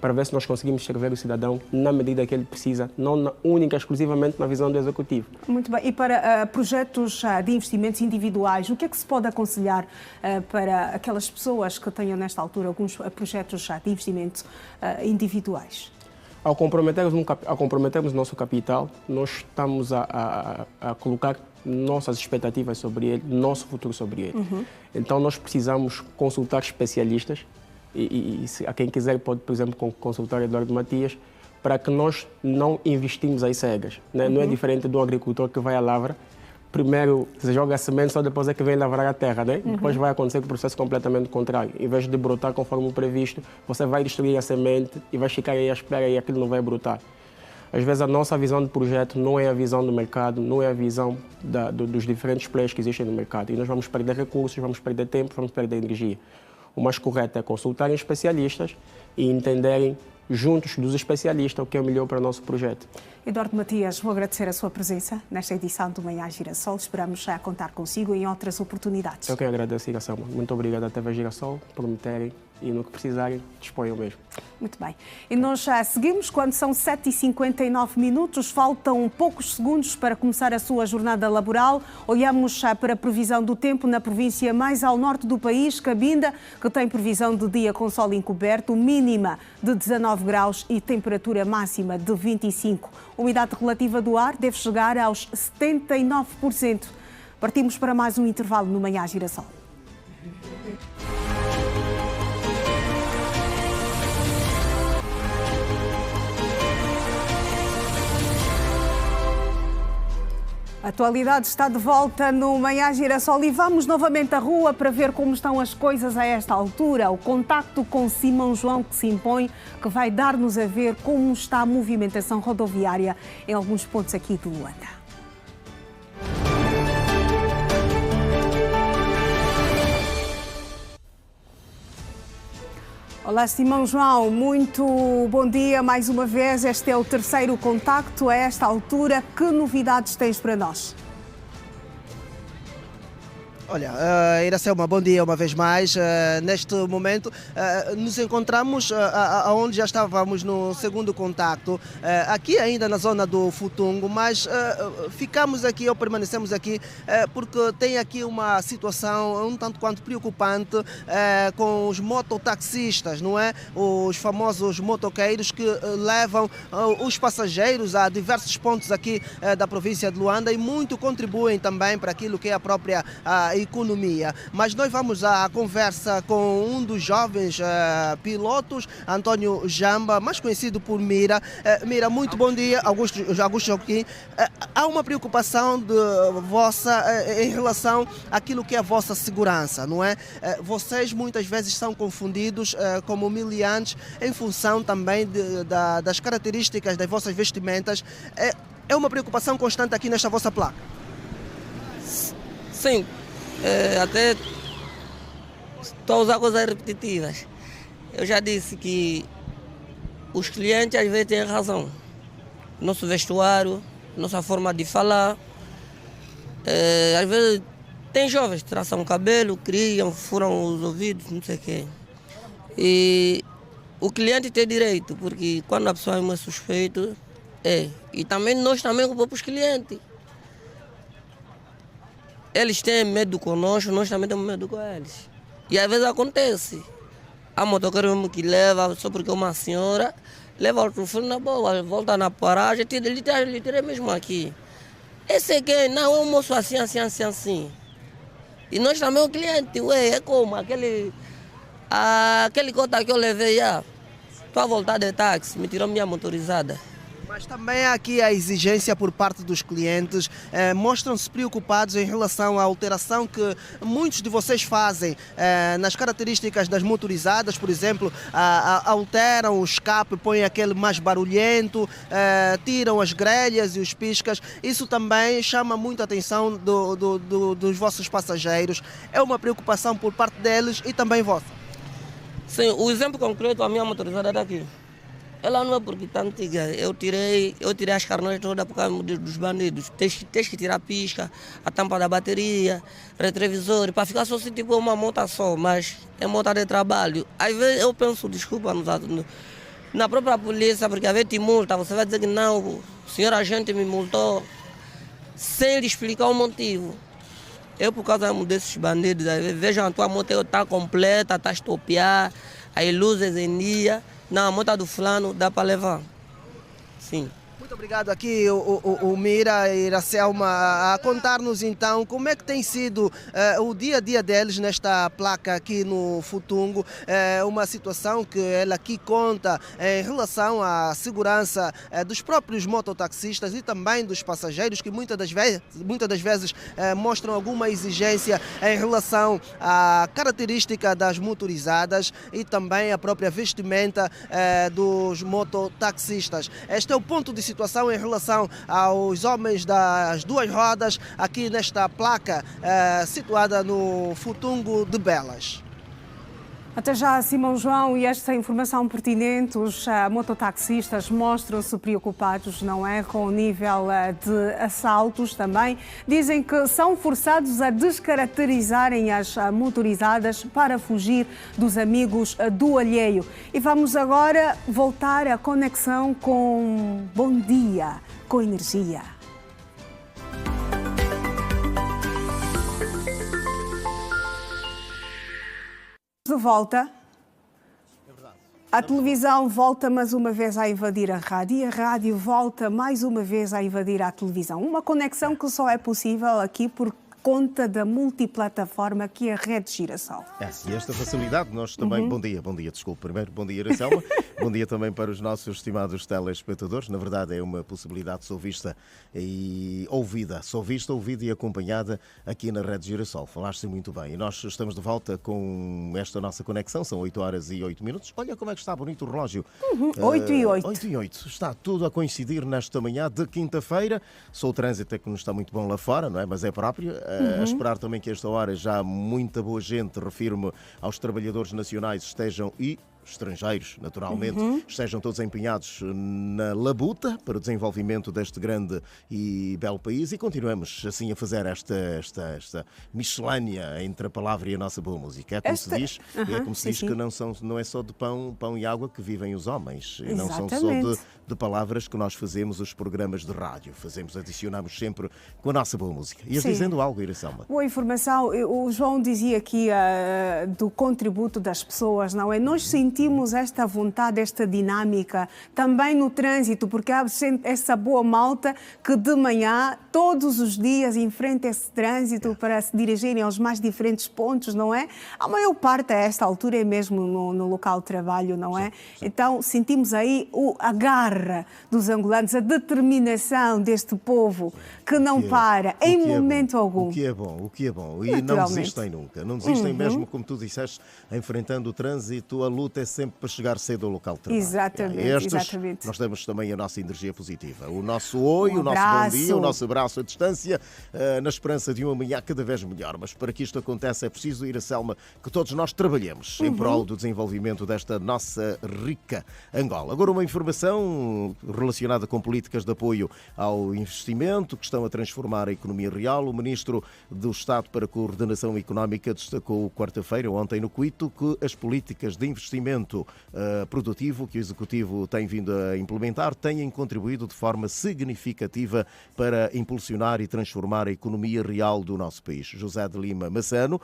[SPEAKER 22] para ver se nós conseguimos servir o cidadão na medida que ele precisa, não única, exclusivamente na visão do Executivo.
[SPEAKER 1] Muito bem. E para projetos de investimentos individuais, o que é que se pode aconselhar para aquelas pessoas que tenham, nesta altura, alguns projetos de investimento individuais?
[SPEAKER 22] Ao comprometermos o nosso capital, nós estamos a colocar nossas expectativas sobre ele, nosso futuro sobre ele. Então, nós precisamos consultar especialistas, e a quem quiser pode, por exemplo, consultar Eduardo Matias, para que nós não investimos às cegas. Né? Não é diferente do agricultor que vai à lavra, primeiro se joga a semente, só depois é que vem lavrar a terra. Né? Depois vai acontecer o processo completamente contrário. Em vez de brotar conforme o previsto, você vai destruir a semente e vai ficar aí à espera e aquilo não vai brotar. Às vezes a nossa visão de projeto não é a visão do mercado, não é a visão dos diferentes players que existem no mercado. E nós vamos perder recursos, vamos perder tempo, vamos perder energia. O mais correto é consultarem especialistas e entenderem juntos dos especialistas o que é o melhor para o nosso projeto.
[SPEAKER 1] Eduardo Matias, vou agradecer a sua presença nesta edição do Manhã Girassol. Esperamos já contar consigo em outras oportunidades.
[SPEAKER 22] Eu quem agradeço, Iracema. Muito obrigado à TV Girassol por me terem e no que precisarem, disponham mesmo.
[SPEAKER 1] Muito bem. E nós já seguimos quando são 7h59. Faltam poucos segundos para começar a sua jornada laboral. Olhamos já para a previsão do tempo na província mais ao norte do país, Cabinda, que tem previsão de dia com sol encoberto, mínima de 19 graus e temperatura máxima de 25. A umidade relativa do ar deve chegar aos 79%. Partimos para mais um intervalo no Manhã Girassol. A atualidade está de volta no Manhã Girassol e vamos novamente à rua para ver como estão as coisas a esta altura. O contacto com Simão João que se impõe, que vai dar-nos a ver como está a movimentação rodoviária em alguns pontos aqui do Luanda. Olá, Simão João, muito bom dia mais uma vez. Este é o terceiro contacto a esta altura. Que novidades tens para nós?
[SPEAKER 3] Olha, Iracema, bom dia uma vez mais. Neste momento nos encontramos onde já estávamos no segundo contacto, aqui ainda na zona do Futungo, mas ficamos aqui ou permanecemos aqui porque tem aqui uma situação um tanto quanto preocupante com os mototaxistas, não é? Os famosos motoqueiros que levam os passageiros a diversos pontos aqui da província de Luanda e muito contribuem também para aquilo que é a própria economia. Mas nós vamos à conversa com um dos jovens pilotos, Antônio Jamba, mais conhecido por Mira. Mira, muito bom dia. Augusto Joaquim. Há uma preocupação vossa em relação àquilo que é a vossa segurança, não é? Vocês muitas vezes são confundidos como miliantes em função também das características das vossas vestimentas. É uma preocupação constante aqui nesta vossa placa?
[SPEAKER 4] Sim. Até estou a usar coisas repetitivas. Eu já disse que os clientes às vezes têm razão. Nosso vestuário, nossa forma de falar. Às vezes tem jovens que traçam o cabelo, criam, furam os ouvidos, não sei o quê. E o cliente tem direito, porque quando a pessoa é mais suspeito, E também nós também com os clientes. Eles têm medo conosco, nós também temos medo com eles. E às vezes acontece. Há motoqueiro mesmo que leva, só porque uma senhora leva o telefone na boa, volta na paragem, ele tira mesmo aqui. Esse aqui não é um moço assim. E nós também o cliente, é como aquele cota que eu levei, estou a voltar de táxi, me tirou minha motorizada.
[SPEAKER 3] Mas também aqui a exigência por parte dos clientes, mostram-se preocupados em relação à alteração que muitos de vocês fazem nas características das motorizadas, por exemplo, alteram o escape, põem aquele mais barulhento, tiram as grelhas e os piscas. Isso também chama muito a atenção dos vossos passageiros. É uma preocupação por parte deles e também vossa.
[SPEAKER 4] Sim, o exemplo concreto, a minha motorizada é daqui. Ela não é porque está antiga. Eu tirei as carneiras todas por causa dos bandidos. Tens que tirar a pisca, a tampa da bateria, retrovisor, para ficar só assim, tipo uma moto só, mas é moto de trabalho. Às vezes eu penso, desculpa, na própria polícia, porque às vezes te multa, você vai dizer que não, o senhor agente me multou, sem lhe explicar o motivo. Eu, por causa desses bandidos, às vezes, vejam, a tua moto está completa, está a estopiar, as luzes em dia. Não, a moto do fulano dá para levar. Sim.
[SPEAKER 3] Muito obrigado aqui, o Mira e Iracelma, a contar-nos então como é que tem sido o dia a dia deles nesta placa aqui no Futungo. Uma situação que ela aqui conta em relação à segurança dos próprios mototaxistas e também dos passageiros, que muitas das vezes mostram alguma exigência em relação à característica das motorizadas e também a própria vestimenta dos mototaxistas. Este é o ponto de situação em relação aos homens das duas rodas aqui nesta placa situada no Futungo de Belas.
[SPEAKER 1] Até já, Simão João, e esta informação pertinente, os mototaxistas mostram-se preocupados, não é, com o nível de assaltos também. Dizem que são forçados a descaracterizarem as motorizadas para fugir dos amigos do alheio. E vamos agora voltar à conexão com Bom Dia, com Energia. De volta, a televisão volta mais uma vez a invadir a rádio e a rádio volta mais uma vez a invadir a televisão. Uma conexão que só é possível aqui por conta da multiplataforma que é a Rede Girassol.
[SPEAKER 2] E esta facilidade, nós também... Bom dia, desculpe primeiro. Bom dia, Iracelma. Bom dia também para os nossos estimados telespectadores. Na verdade, é uma possibilidade só vista e ouvida. Só vista, ouvida e acompanhada aqui na Rede Girassol. Falaste muito bem. E nós estamos de volta com esta nossa conexão. São 8h08. Olha como é que está bonito o relógio.
[SPEAKER 1] 8h08.
[SPEAKER 2] 8h08. Está tudo a coincidir nesta manhã de quinta-feira. Só o trânsito é que não está muito bom lá fora, não é? Mas é próprio. A esperar também que a esta hora já muita boa gente, refiro-me aos trabalhadores nacionais, estejam e estrangeiros, naturalmente, estejam todos empenhados na labuta para o desenvolvimento deste grande e belo país e continuamos assim a fazer esta miscelânea entre a palavra e a nossa boa música. É como se diz, que não é só de pão e água que vivem os homens. E não são só de palavras que nós fazemos os programas de rádio. Adicionamos sempre com a nossa boa música. Ias dizendo algo, Iracelma?
[SPEAKER 1] Boa informação. O João dizia aqui do contributo das pessoas, não é? Nós sentimos esta vontade, esta dinâmica também no trânsito, porque há essa boa malta que de manhã, todos os dias, enfrenta esse trânsito para se dirigirem aos mais diferentes pontos, não é? A maior parte a esta altura é mesmo no local de trabalho, não é? Sim. Então sentimos aí a garra dos angolanos, a determinação deste povo que não para em momento algum.
[SPEAKER 2] O que é bom. E não desistem nunca. Não desistem mesmo, como tu disseste, enfrentando o trânsito, a luta é sempre para chegar cedo ao local de trabalho.
[SPEAKER 1] Exatamente.
[SPEAKER 2] Nós damos também a nossa energia positiva. O nosso oi, o nosso bom dia, o nosso abraço à distância, na esperança de uma manhã cada vez melhor. Mas para que isto aconteça é preciso, Iracelma, que todos nós trabalhemos em prol do desenvolvimento desta nossa rica Angola. Agora uma informação relacionada com políticas de apoio ao investimento que estão a transformar a economia real. O Ministro do Estado para a Coordenação Económica destacou quarta-feira, ontem no Cuito, que as políticas de investimento produtivo que o Executivo tem vindo a implementar têm contribuído de forma significativa para impulsionar e transformar a economia real do nosso país. José de Lima Massano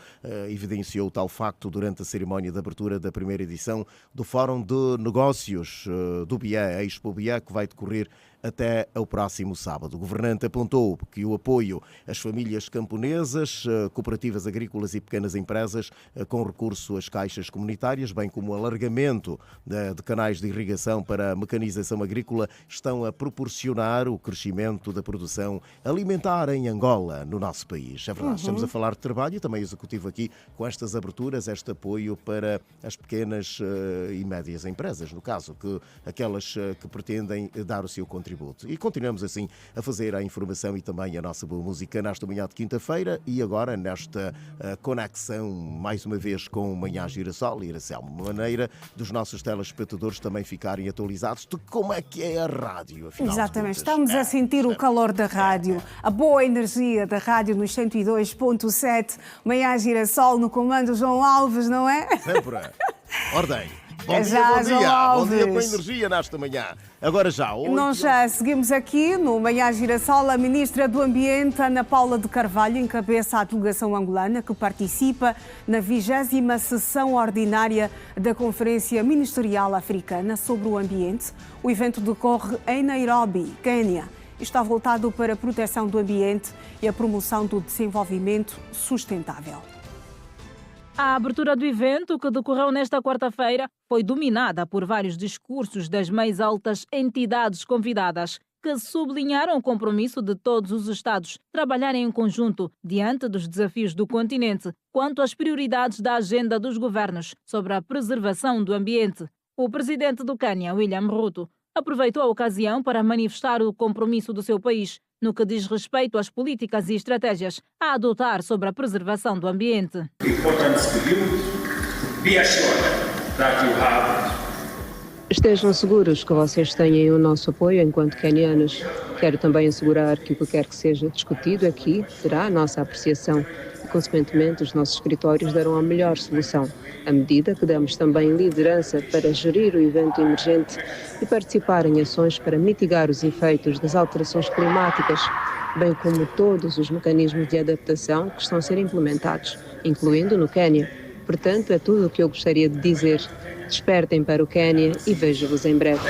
[SPEAKER 2] evidenciou tal facto durante a cerimónia de abertura da primeira edição do Fórum de Negócios do BIE, a Expo BIE, que vai decorrer até ao próximo sábado. O governante apontou que o apoio às famílias camponesas, cooperativas agrícolas e pequenas empresas com recurso às caixas comunitárias, bem como o alargamento de canais de irrigação para a mecanização agrícola, estão a proporcionar o crescimento da produção alimentar em Angola, no nosso país. É verdade, estamos a falar de trabalho e também o Executivo aqui com estas aberturas, este apoio para as pequenas e médias empresas, no caso, aquelas que pretendem dar o seu contributo. E continuamos assim a fazer a informação e também a nossa boa música nesta manhã de quinta-feira e agora nesta conexão, mais uma vez, com Manhã Girassol e Iracelma, uma maneira dos nossos telespectadores também ficarem atualizados de como é que é a rádio.
[SPEAKER 1] Exatamente, estamos a sentir o calor da rádio, a boa energia da rádio nos 102.7, Manhã Girassol no comando João Alves, não é?
[SPEAKER 2] Sempre. Ordem. Bom
[SPEAKER 1] Já,
[SPEAKER 2] dia, bom dia.
[SPEAKER 1] João
[SPEAKER 2] Bom dia com
[SPEAKER 1] Alves.
[SPEAKER 2] energia nesta manhã. Agora já.
[SPEAKER 1] Nós já seguimos aqui no Manhã Girassol. A Ministra do Ambiente, Ana Paula de Carvalho, encabeça a delegação angolana que participa na 20ª sessão ordinária da Conferência Ministerial Africana sobre o Ambiente. O evento decorre em Nairobi, Quênia. Está voltado para a proteção do ambiente e a promoção do desenvolvimento sustentável.
[SPEAKER 14] A abertura do evento, que decorreu nesta quarta-feira, foi dominada por vários discursos das mais altas entidades convidadas, que sublinharam o compromisso de todos os Estados trabalharem em conjunto diante dos desafios do continente quanto às prioridades da agenda dos governos sobre a preservação do ambiente. O presidente do Quênia, William Ruto, aproveitou a ocasião para manifestar o compromisso do seu país no que diz respeito às políticas e estratégias a adotar sobre a preservação do ambiente.
[SPEAKER 5] Estejam seguros que vocês têm o nosso apoio enquanto quenianos. Quero também assegurar que o que quer que seja discutido aqui terá a nossa apreciação e, consequentemente, os nossos escritórios darão a melhor solução, à medida que damos também liderança para gerir o evento emergente e participar em ações para mitigar os efeitos das alterações climáticas, bem como todos os mecanismos de adaptação que estão a ser implementados, incluindo no Quênia. Portanto, é tudo o que eu gostaria de dizer. Despertem para o Quênia e vejo-vos em breve.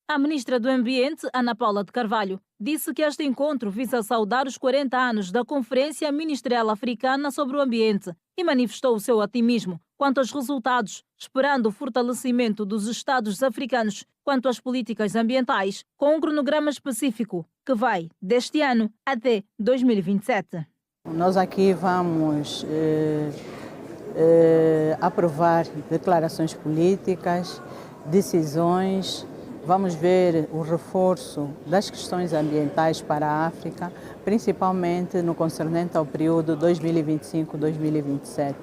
[SPEAKER 14] A ministra do Ambiente, Ana Paula de Carvalho, disse que este encontro visa saudar os 40 anos da Conferência Ministerial Africana sobre o Ambiente e manifestou o seu otimismo quanto aos resultados, esperando o fortalecimento dos Estados africanos quanto às políticas ambientais, com um cronograma específico que vai deste ano até 2027.
[SPEAKER 6] Nós aqui vamos aprovar declarações políticas, decisões. Vamos ver o reforço das questões ambientais para a África, principalmente no concernente ao período 2025-2027.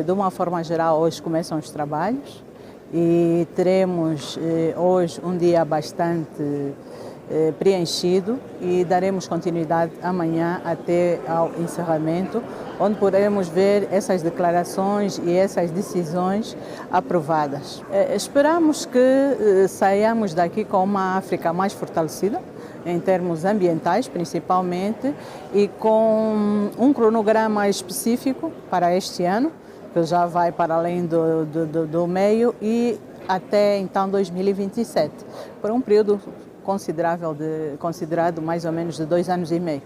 [SPEAKER 6] De uma forma geral, hoje começam os trabalhos e teremos hoje um dia bastante preenchido e daremos continuidade amanhã até ao encerramento, onde poderemos ver essas declarações e essas decisões aprovadas. Esperamos que saiamos daqui com uma África mais fortalecida, em termos ambientais principalmente, e com um cronograma específico para este ano, que já vai para além do meio e até então 2027, por um período considerado mais ou menos de 2 anos e meio.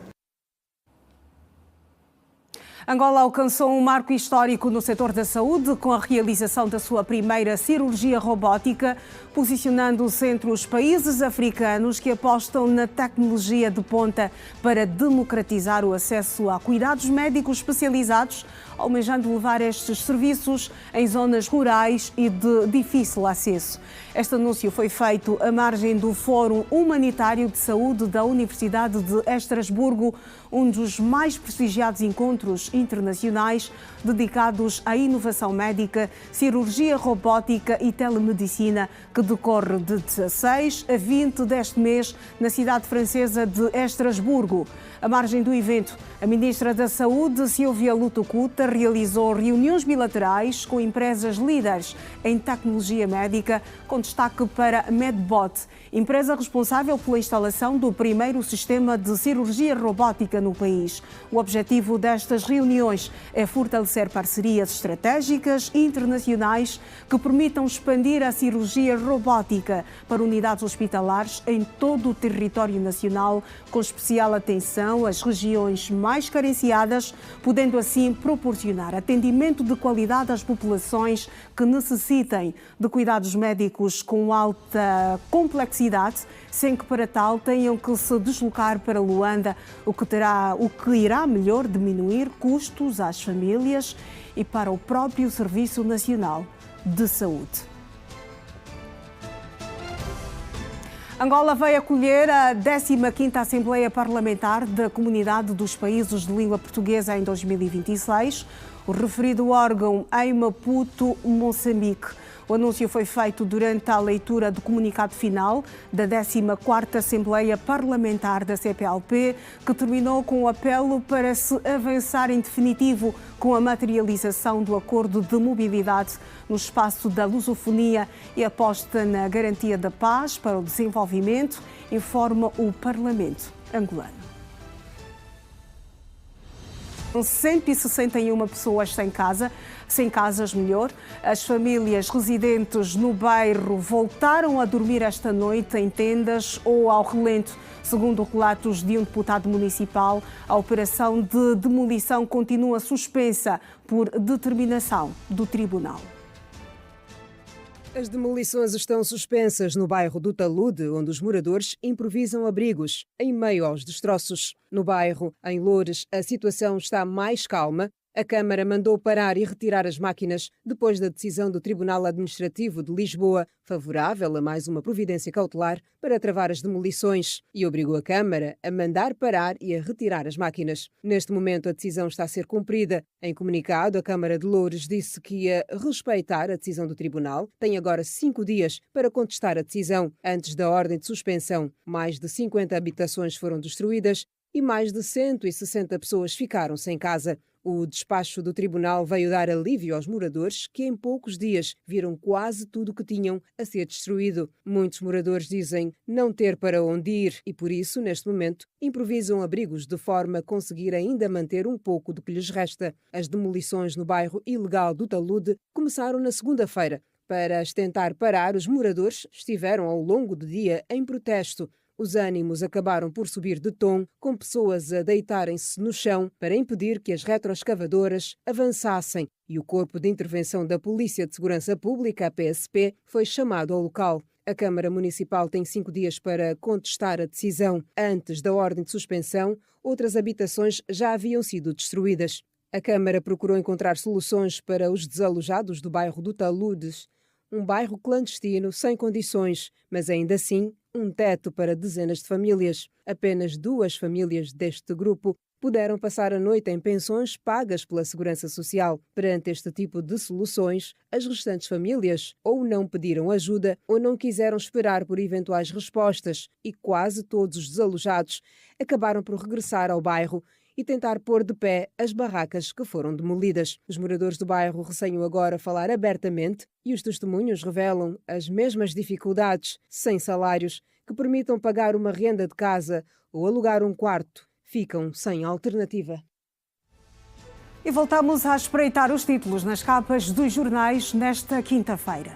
[SPEAKER 1] Angola alcançou um marco histórico no setor da saúde com a realização da sua primeira cirurgia robótica, posicionando-se entre os países africanos que apostam na tecnologia de ponta para democratizar o acesso a cuidados médicos especializados almejando levar estes serviços em zonas rurais e de difícil acesso. Este anúncio foi feito à margem do Fórum Humanitário de Saúde da Universidade de Estrasburgo, um dos mais prestigiados encontros internacionais dedicados à inovação médica, cirurgia robótica e telemedicina, que decorre de 16 a 20 deste mês na cidade francesa de Estrasburgo. À margem do evento, a Ministra da Saúde, Silvia Lutucuta, realizou reuniões bilaterais com empresas líderes em tecnologia médica, com destaque para a Medbot, empresa responsável pela instalação do primeiro sistema de cirurgia robótica no país. O objetivo destas reuniões é fortalecer parcerias estratégicas e internacionais que permitam expandir a cirurgia robótica para unidades hospitalares em todo o território nacional, com especial atenção às regiões mais carenciadas, podendo assim proporcionar atendimento de qualidade às populações que necessitem de cuidados médicos com alta complexidade, sem que para tal tenham que se deslocar para Luanda, o que irá melhor diminuir custos às famílias e para o próprio Serviço Nacional de Saúde. Angola vai acolher a 15ª Assembleia Parlamentar da Comunidade dos Países de Língua Portuguesa em 2026. O referido órgão em Maputo, Moçambique. O anúncio foi feito durante a leitura do comunicado final da 14ª Assembleia Parlamentar da CPLP, que terminou com o apelo para se avançar em definitivo com a materialização do acordo de mobilidade no espaço da lusofonia e aposta na garantia da paz para o desenvolvimento, informa o Parlamento angolano. 161 pessoas sem casas melhor. As famílias residentes no bairro voltaram a dormir esta noite em tendas ou ao relento. Segundo relatos de um deputado municipal, a operação de demolição continua suspensa por determinação do tribunal.
[SPEAKER 8] As demolições estão suspensas no bairro do Talude, onde os moradores improvisam abrigos em meio aos destroços. No bairro, em Loures, a situação está mais calma. A Câmara mandou parar e retirar as máquinas depois da decisão do Tribunal Administrativo de Lisboa, favorável a mais uma providência cautelar para travar as demolições, e obrigou a Câmara a mandar parar e a retirar as máquinas. Neste momento, a decisão está a ser cumprida. Em comunicado, a Câmara de Loures disse que ia respeitar a decisão do Tribunal. Tem agora 5 dias para contestar a decisão antes da ordem de suspensão. Mais de 50 habitações foram destruídas e mais de 160 pessoas ficaram sem casa. O despacho do tribunal veio dar alívio aos moradores que em poucos dias viram quase tudo o que tinham a ser destruído. Muitos moradores dizem não ter para onde ir e, por isso, neste momento, improvisam abrigos de forma a conseguir ainda manter um pouco do que lhes resta. As demolições no bairro ilegal do Talude começaram na segunda-feira. Para as tentar parar, os moradores estiveram ao longo do dia em protesto. Os ânimos acabaram por subir de tom, com pessoas a deitarem-se no chão para impedir que as retroescavadoras avançassem, e o Corpo de Intervenção da Polícia de Segurança Pública, a PSP, foi chamado ao local. A Câmara Municipal tem 5 dias para contestar a decisão. Antes da ordem de suspensão, outras habitações já haviam sido destruídas. A Câmara procurou encontrar soluções para os desalojados do bairro do Taludes, um bairro clandestino sem condições, mas ainda assim um teto para dezenas de famílias. Apenas 2 famílias deste grupo puderam passar a noite em pensões pagas pela Segurança Social. Perante este tipo de soluções, as restantes famílias ou não pediram ajuda ou não quiseram esperar por eventuais respostas e quase todos os desalojados acabaram por regressar ao bairro e tentar pôr de pé as barracas que foram demolidas. Os moradores do bairro receiam agora falar abertamente e os testemunhos revelam as mesmas dificuldades, sem salários, que permitam pagar uma renda de casa ou alugar um quarto. Ficam sem alternativa.
[SPEAKER 1] E voltamos a espreitar os títulos nas capas dos jornais nesta quinta-feira.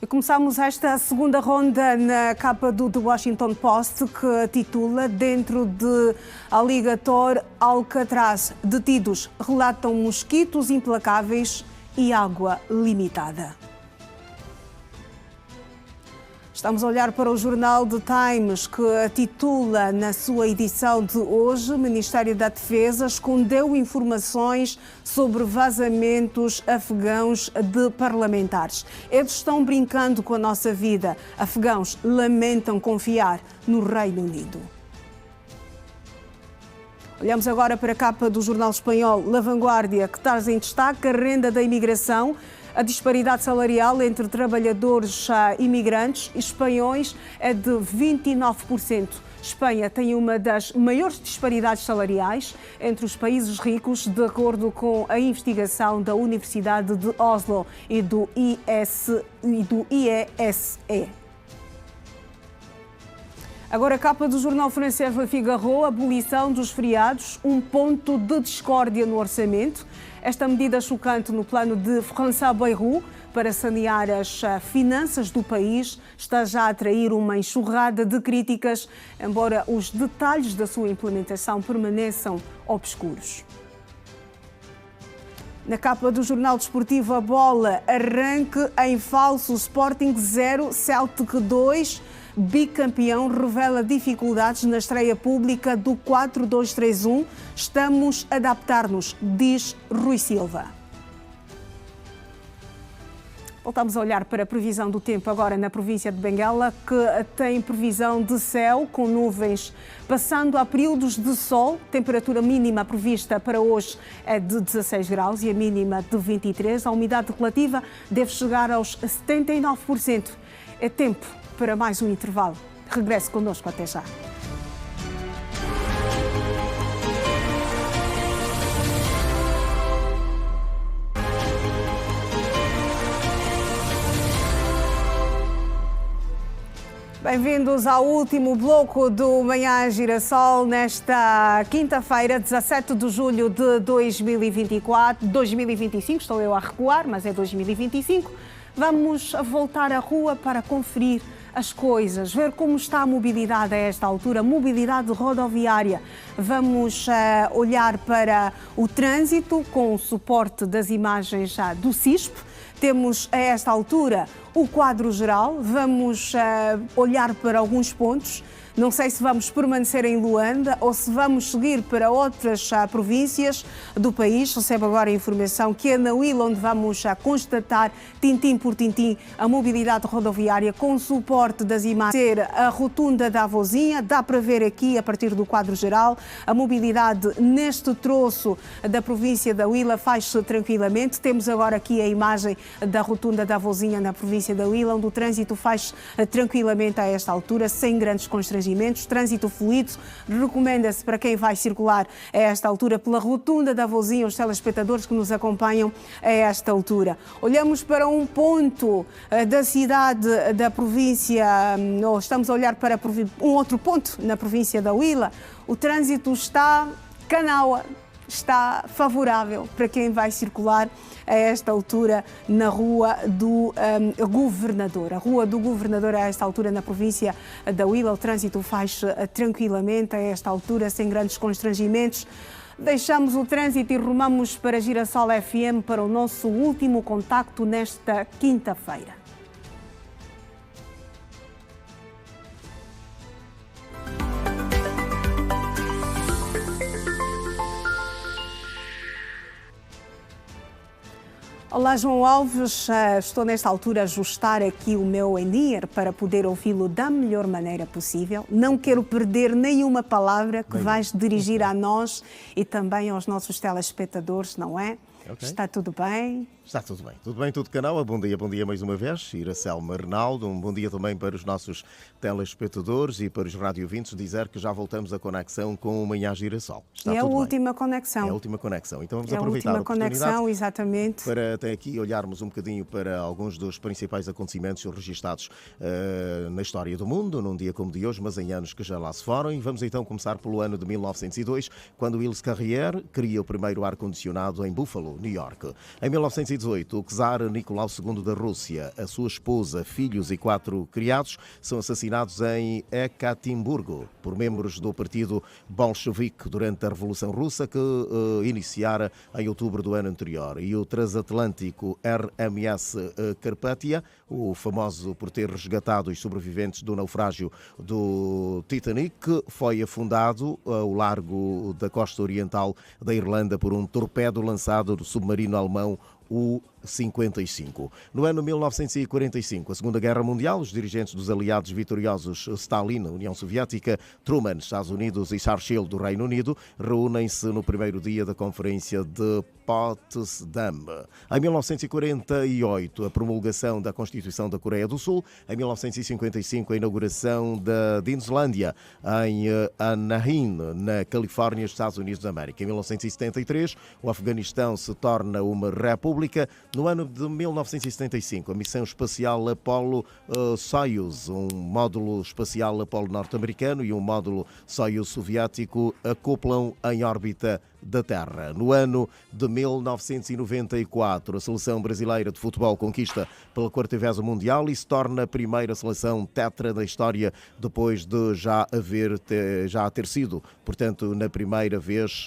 [SPEAKER 1] E começamos esta segunda ronda na capa do The Washington Post, que titula "Dentro de Alligator Alcatraz, detidos relatam mosquitos implacáveis e água limitada". Estamos a olhar para o jornal The Times, que titula na sua edição de hoje: o Ministério da Defesa escondeu informações sobre vazamentos afegãos de parlamentares. Eles estão brincando com a nossa vida. Afegãos lamentam confiar no Reino Unido. Olhamos agora para a capa do jornal espanhol La Vanguardia, que traz em destaque a renda da imigração. A disparidade salarial entre trabalhadores imigrantes e espanhóis é de 29%. Espanha tem uma das maiores disparidades salariais entre os países ricos, de acordo com a investigação da Universidade de Oslo e do IESE. Agora a capa do jornal francês Le Figaro: a abolição dos feriados, um ponto de discórdia no orçamento. Esta medida chocante no plano de François Bayrou para sanear as finanças do país está já a atrair uma enxurrada de críticas, embora os detalhes da sua implementação permaneçam obscuros. Na capa do jornal desportivo, a bola: arranque em falso, Sporting 0, Celtic 2. Bicampeão revela dificuldades na estreia pública do 4-2-3-1. Estamos a adaptar-nos, diz Rui Silva. Voltamos a olhar para a previsão do tempo agora na província de Benguela, que tem previsão de céu com nuvens passando a períodos de sol. Temperatura mínima prevista para hoje é de 16 graus e a mínima de 23. A umidade relativa deve chegar aos 79%. É tempo para mais um intervalo. Regresse connosco, até já. Bem-vindos ao último bloco do Manhã Girassol nesta quinta-feira, 17 de julho de 2025, estou eu a recuar, mas é 2025. Vamos voltar à rua para conferir as coisas, ver como está a mobilidade a esta altura, mobilidade rodoviária. Vamos olhar para o trânsito com o suporte das imagens do CISP. Temos a esta altura o quadro geral, vamos olhar para alguns pontos. Não sei se vamos permanecer em Luanda ou se vamos seguir para outras províncias do país. Recebo agora a informação que é na Huila onde vamos constatar, tintim por tintim, a mobilidade rodoviária com suporte das imagens. A rotunda da Avozinha, dá para ver aqui, a partir do quadro geral, a mobilidade neste troço da província da Huila faz-se tranquilamente. Temos agora aqui a imagem da rotunda da Avozinha na província da Huila, onde o trânsito faz tranquilamente a esta altura, sem grandes constrangimentos. Trânsito fluido, recomenda-se para quem vai circular a esta altura pela rotunda da Avozinha, os telespectadores que nos acompanham a esta altura. Olhamos para um ponto da cidade da província, ou estamos a olhar para um outro ponto na província da Huila. O trânsito está canaua, está favorável para quem vai circular a esta altura na Rua do Governador. A Rua do Governador, a esta altura, na província da Huila, o trânsito faz tranquilamente a esta altura, sem grandes constrangimentos. Deixamos o trânsito e rumamos para Girassol FM para o nosso último contacto nesta quinta-feira. Olá, João Alves. Estou nesta altura a ajustar aqui o meu in-ear para poder ouvi-lo da melhor maneira possível. Não quero perder nenhuma palavra que vais dirigir a nós e também aos nossos telespectadores, não é? Okay. Está tudo bem?
[SPEAKER 2] Está tudo bem. Tudo bem, tudo canal. Bom dia mais uma vez. Iracelma Arnaldo. Um bom dia também para os nossos telespectadores e para os radiovintes. Dizer que já voltamos a conexão com o Manhã Girassol.
[SPEAKER 1] É a última conexão.
[SPEAKER 2] É a última conexão. Então vamos aproveitar a oportunidade
[SPEAKER 1] conexão, exatamente,
[SPEAKER 2] para até aqui olharmos um bocadinho para alguns dos principais acontecimentos registados na história do mundo, num dia como de hoje, mas em anos que já lá se foram. E vamos então começar pelo ano de 1902, quando Willis Carrier cria o primeiro ar-condicionado em Buffalo, New York. Em 1918, o czar Nicolau II da Rússia, a sua esposa, filhos e 4 criados são assassinados em Ekaterimburgo por membros do partido bolchevique durante a Revolução Russa que iniciara em outubro do ano anterior. E o transatlântico Atlântico RMS Carpathia, o famoso por ter resgatado os sobreviventes do naufrágio do Titanic, foi afundado ao largo da costa oriental da Irlanda por um torpedo lançado do submarino alemão U-55. No ano 1945, a Segunda Guerra Mundial, os dirigentes dos aliados vitoriosos Stalin, União Soviética, Truman, Estados Unidos e Churchill, do Reino Unido, reúnem-se no primeiro dia da Conferência de Potsdam. Em 1948, a promulgação da Constituição da Coreia do Sul. Em 1955, a inauguração da Dinslândia, em Anaheim, na Califórnia, Estados Unidos da América. Em 1973, o Afeganistão se torna uma república. No ano de 1975, a missão espacial Apollo-Soyuz, um módulo espacial Apollo norte-americano e um módulo Soyuz soviético, acoplam em órbita da Terra. No ano de 1994, a seleção brasileira de futebol conquista pela 40ª Mundial e se torna a primeira seleção tetra da história, depois de já ter sido, portanto, na primeira vez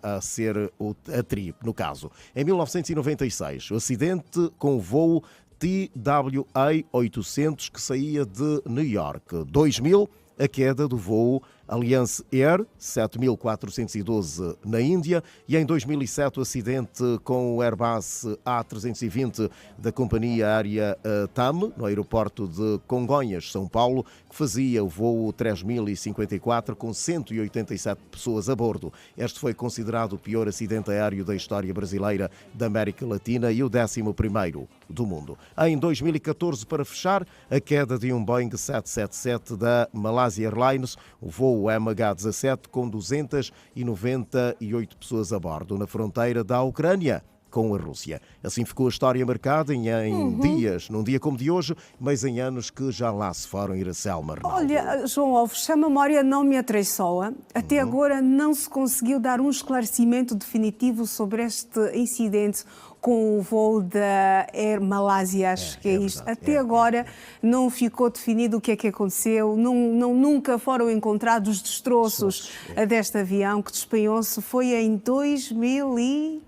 [SPEAKER 2] a ser a tri, no caso. Em 1996, o acidente com o voo TWA 800 que saía de New York. 2000, a queda do voo Alliance Air 7412 na Índia, e em 2007 o acidente com o Airbus A320 da companhia aérea TAM no aeroporto de Congonhas, São Paulo, que fazia o voo 3054 com 187 pessoas a bordo. Este foi considerado o pior acidente aéreo da história brasileira, da América Latina e o 11º do mundo. Em 2014, para fechar, a queda de um Boeing 777 da Malaysia Airlines, o voo MH17 com 298 pessoas a bordo, na fronteira da Ucrânia com a Rússia. Assim ficou a história marcada em dias, num dia como de hoje, mas em anos que já lá se foram. Iracelma Arnaldo.
[SPEAKER 1] Olha, João Alves, se a memória não me atraiçoa, até agora não se conseguiu dar um esclarecimento definitivo sobre este incidente com o voo da Air Malaysia, acho que é isto. Até agora não ficou definido o que é que aconteceu, nunca foram encontrados destroços deste avião que despenhou-se, foi em 2000 e...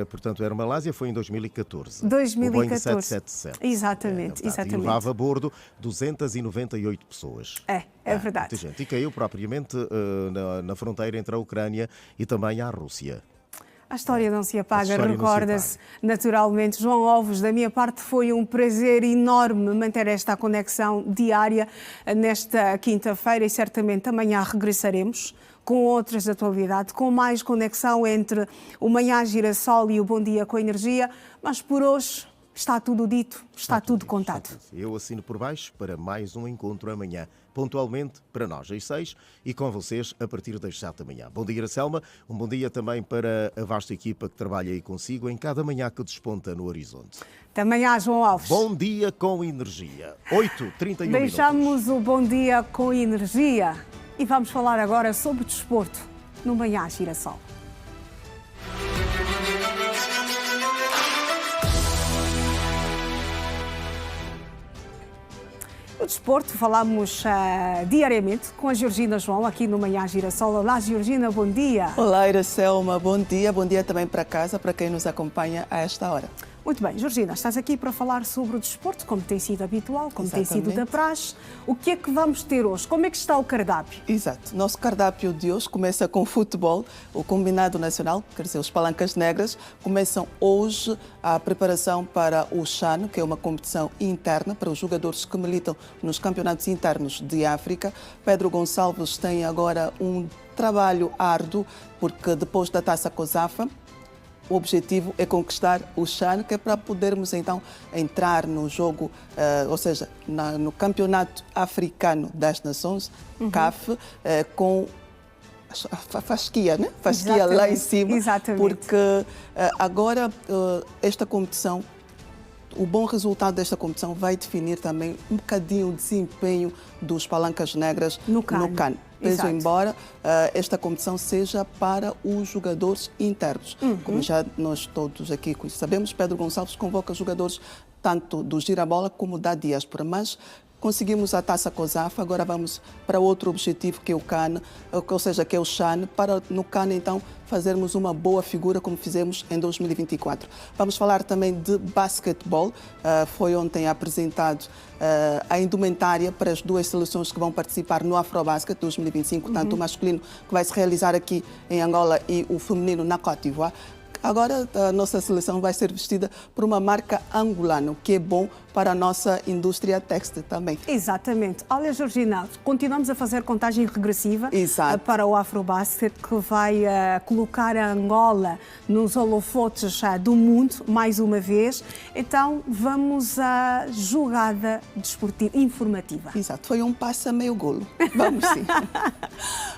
[SPEAKER 2] portanto, a Air Malaysia foi em 2014.
[SPEAKER 1] 2014.
[SPEAKER 2] O Boeing 777.
[SPEAKER 1] Exatamente, exatamente.
[SPEAKER 2] E levava a bordo 298 pessoas.
[SPEAKER 1] É verdade.
[SPEAKER 2] Muita gente. E caiu propriamente na fronteira entre a Ucrânia e também a Rússia.
[SPEAKER 1] A história não se apaga, recorda-se naturalmente. João Alves, da minha parte foi um prazer enorme manter esta conexão diária nesta quinta-feira e certamente amanhã regressaremos com outras atualidades, com mais conexão entre o Manhã Girassol e o Bom Dia com Energia, mas por hoje está tudo dito, está tudo contado.
[SPEAKER 2] Eu assino por baixo para mais um encontro amanhã, pontualmente para nós às 6 e com vocês a partir das 7 da manhã. Bom dia, Iracelma. Um bom dia também para a vasta equipa que trabalha aí consigo em cada manhã que desponta no horizonte.
[SPEAKER 1] Também há, João Alves.
[SPEAKER 2] Bom dia com energia. 8h31.
[SPEAKER 1] Deixamos o Bom Dia com Energia e vamos falar agora sobre desporto no Manhã Girassol. O desporto, falamos diariamente com a Georgina João aqui no Manhã Girassol. Olá, Georgina, bom dia.
[SPEAKER 7] Olá, Iracelma, bom dia também para casa, para quem nos acompanha a esta hora.
[SPEAKER 1] Muito bem, Georgina, estás aqui para falar sobre o desporto, como tem sido habitual, como tem sido da praxe. O que é que vamos ter hoje? Como é que está o cardápio?
[SPEAKER 7] Exato. Nosso cardápio de hoje começa com futebol. O Combinado Nacional, quer dizer, os Palancas Negras, começam hoje a preparação para o CHAN, que é uma competição interna para os jogadores que militam nos campeonatos internos de África. Pedro Gonçalves tem agora um trabalho árduo, porque depois da Taça COSAFA, o objetivo é conquistar o CHAN, que é para podermos então entrar no jogo, ou seja, no Campeonato Africano das Nações, CAF, com a fasquia, né? Fasquia lá em cima.
[SPEAKER 1] Exatamente.
[SPEAKER 7] Porque agora esta competição, o bom resultado desta competição vai definir também um bocadinho o desempenho dos Palancas Negras no CAN. Peso embora esta competição seja para os jogadores internos. Como já nós todos aqui sabemos, Pedro Gonçalves convoca jogadores tanto do Girabola como da diáspora, mas conseguimos a taça COSAF, agora vamos para outro objetivo que é o CAN, ou seja, que é o CHAN, para no CAN então fazermos uma boa figura como fizemos em 2024. Vamos falar também de basquetebol. Foi ontem apresentado a indumentária para as duas seleções que vão participar no Afrobasket 2025, tanto o masculino que vai se realizar aqui em Angola e o feminino na Côte d'Ivoire. Agora a nossa seleção vai ser vestida por uma marca angolana, o que é bom para a nossa indústria têxtil também.
[SPEAKER 1] Exatamente. Olha, Georgina, continuamos a fazer contagem regressiva para o Afrobasket, que vai colocar a Angola nos holofotes do mundo, mais uma vez. Então, vamos à jogada desportiva, informativa.
[SPEAKER 7] Exato, foi um passo a meio golo. Vamos sim.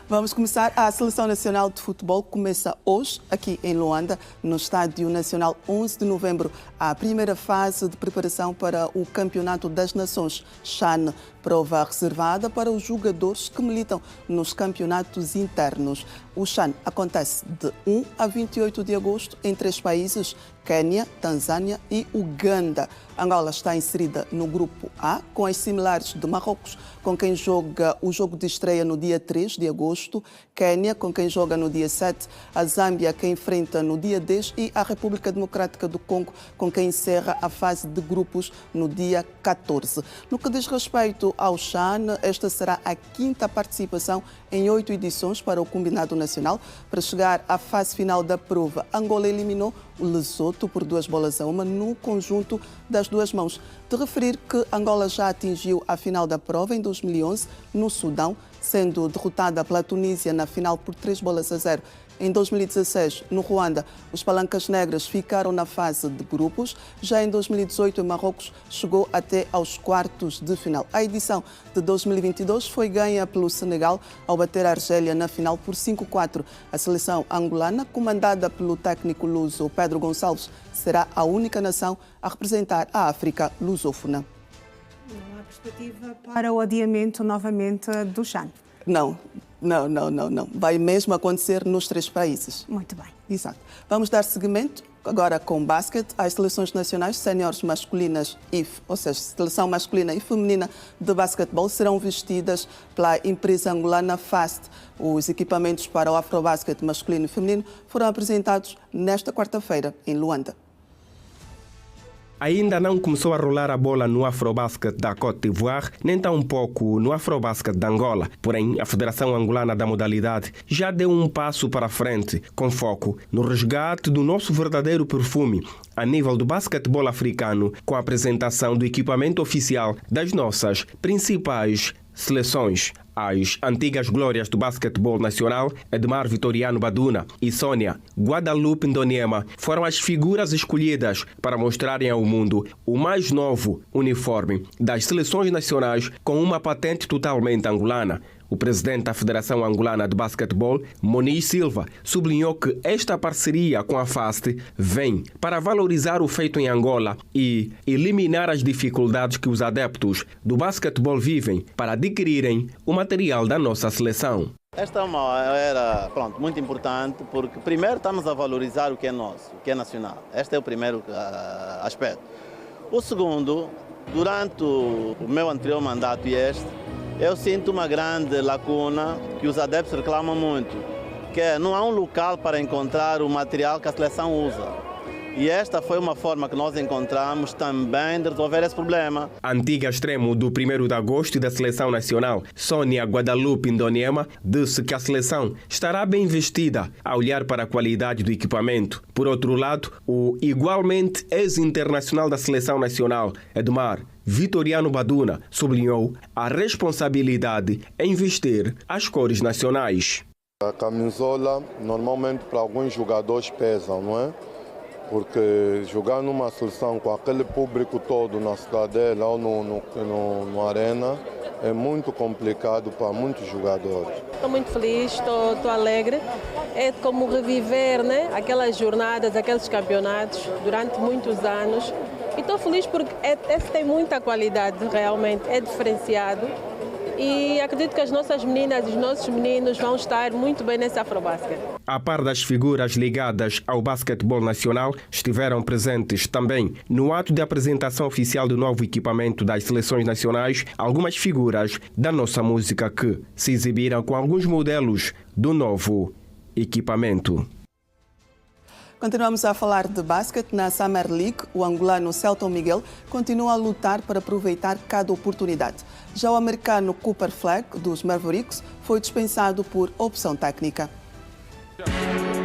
[SPEAKER 7] Vamos começar. A Seleção Nacional de Futebol começa hoje, aqui em Luanda, no Estádio Nacional, 11 de novembro, a primeira fase de preparação para o Campeonato das Nações, CHAN, prova reservada para os jogadores que militam nos campeonatos internos. O CHAN acontece de 1 a 28 de agosto em 3 países, Quênia, Tanzânia e Uganda. Angola está inserida no grupo A, com as similares de Marrocos, com quem joga o jogo de estreia no dia 3 de agosto, Quênia, com quem joga no dia 7, a Zâmbia, que enfrenta no dia 10 e a República Democrática do Congo, com quem encerra a fase de grupos no dia 14. No que diz respeito ao CHAN, esta será a 5ª participação em 8 edições para o combinado nacional. Para chegar à fase final da prova, Angola eliminou o Lesoto por 2-1 no conjunto das duas mãos. De referir que Angola já atingiu a final da prova em 2011 no Sudão, sendo derrotada pela Tunísia na final por 3-0. Em 2016, no Ruanda, os Palancas Negras ficaram na fase de grupos. Já em 2018, em Marrocos, chegou até aos quartos de final. A edição de 2022 foi ganha pelo Senegal ao bater a Argélia na final por 5-4. A seleção angolana, comandada pelo técnico luso Pedro Gonçalves, será a única nação a representar a África lusófona.
[SPEAKER 1] Não há perspectiva para o adiamento novamente do CHAN?
[SPEAKER 7] Não. Vai mesmo acontecer nos 3 países.
[SPEAKER 1] Muito bem.
[SPEAKER 7] Exato. Vamos dar seguimento agora com basquete às seleções nacionais séniores masculinas, ou seja, seleção masculina e feminina de basquetebol serão vestidas pela empresa angolana FAST. Os equipamentos para o Afrobasket masculino e feminino foram apresentados nesta quarta-feira em Luanda.
[SPEAKER 9] Ainda não começou a rolar a bola no Afrobasket da Côte d'Ivoire, nem tampouco no Afrobasket de Angola. Porém, a Federação Angolana da modalidade já deu um passo para a frente, com foco no resgate do nosso verdadeiro perfume a nível do basquetebol africano, com a apresentação do equipamento oficial das nossas principais seleções. As antigas glórias do basquetebol nacional, Edmar Vitoriano Baduna e Sônia Guadalupe Ndoniema, foram as figuras escolhidas para mostrarem ao mundo o mais novo uniforme das seleções nacionais com uma patente totalmente angolana. O presidente da Federação Angolana de Basquetebol, Moniz Silva, sublinhou que esta parceria com a FAST vem para valorizar o feito em Angola e eliminar as dificuldades que os adeptos do basquetebol vivem para adquirirem o material da nossa seleção.
[SPEAKER 11] Esta é uma era muito importante porque, primeiro, estamos a valorizar o que é nosso, o que é nacional. Este é o primeiro aspecto. O segundo, durante o meu anterior mandato e este, eu sinto uma grande lacuna que os adeptos reclamam muito, que não há um local para encontrar o material que a seleção usa. E esta foi uma forma que nós encontramos também de resolver esse problema.
[SPEAKER 9] A antiga extremo do 1º de agosto da Seleção Nacional, Sônia Guadalupe Ndoniema, disse que a seleção estará bem vestida a olhar para a qualidade do equipamento. Por outro lado, o igualmente ex-internacional da Seleção Nacional, Edmar Vitoriano Baduna, sublinhou a responsabilidade em vestir as cores nacionais.
[SPEAKER 23] A camisola, normalmente para alguns jogadores pesam, não é? Porque jogar numa seleção com aquele público todo na cidadela ou no arena é muito complicado para muitos jogadores.
[SPEAKER 24] Estou muito feliz, estou alegre. É como reviver, né, aquelas jornadas, aqueles campeonatos durante muitos anos. E estou feliz porque esse tem muita qualidade, realmente, é diferenciado. e acredito que as nossas meninas e os nossos meninos vão estar muito bem nesse Afrobasket.
[SPEAKER 9] A par das figuras ligadas ao basquetebol nacional, estiveram presentes também no ato de apresentação oficial do novo equipamento das seleções nacionais algumas figuras da nossa música que se exibiram com alguns modelos do novo equipamento.
[SPEAKER 7] Continuamos a falar de basquete. Na Summer League, o angolano Celton Miguel continua a lutar para aproveitar cada oportunidade. Já o americano Cooper Flag, dos Mavericks, foi dispensado por opção técnica.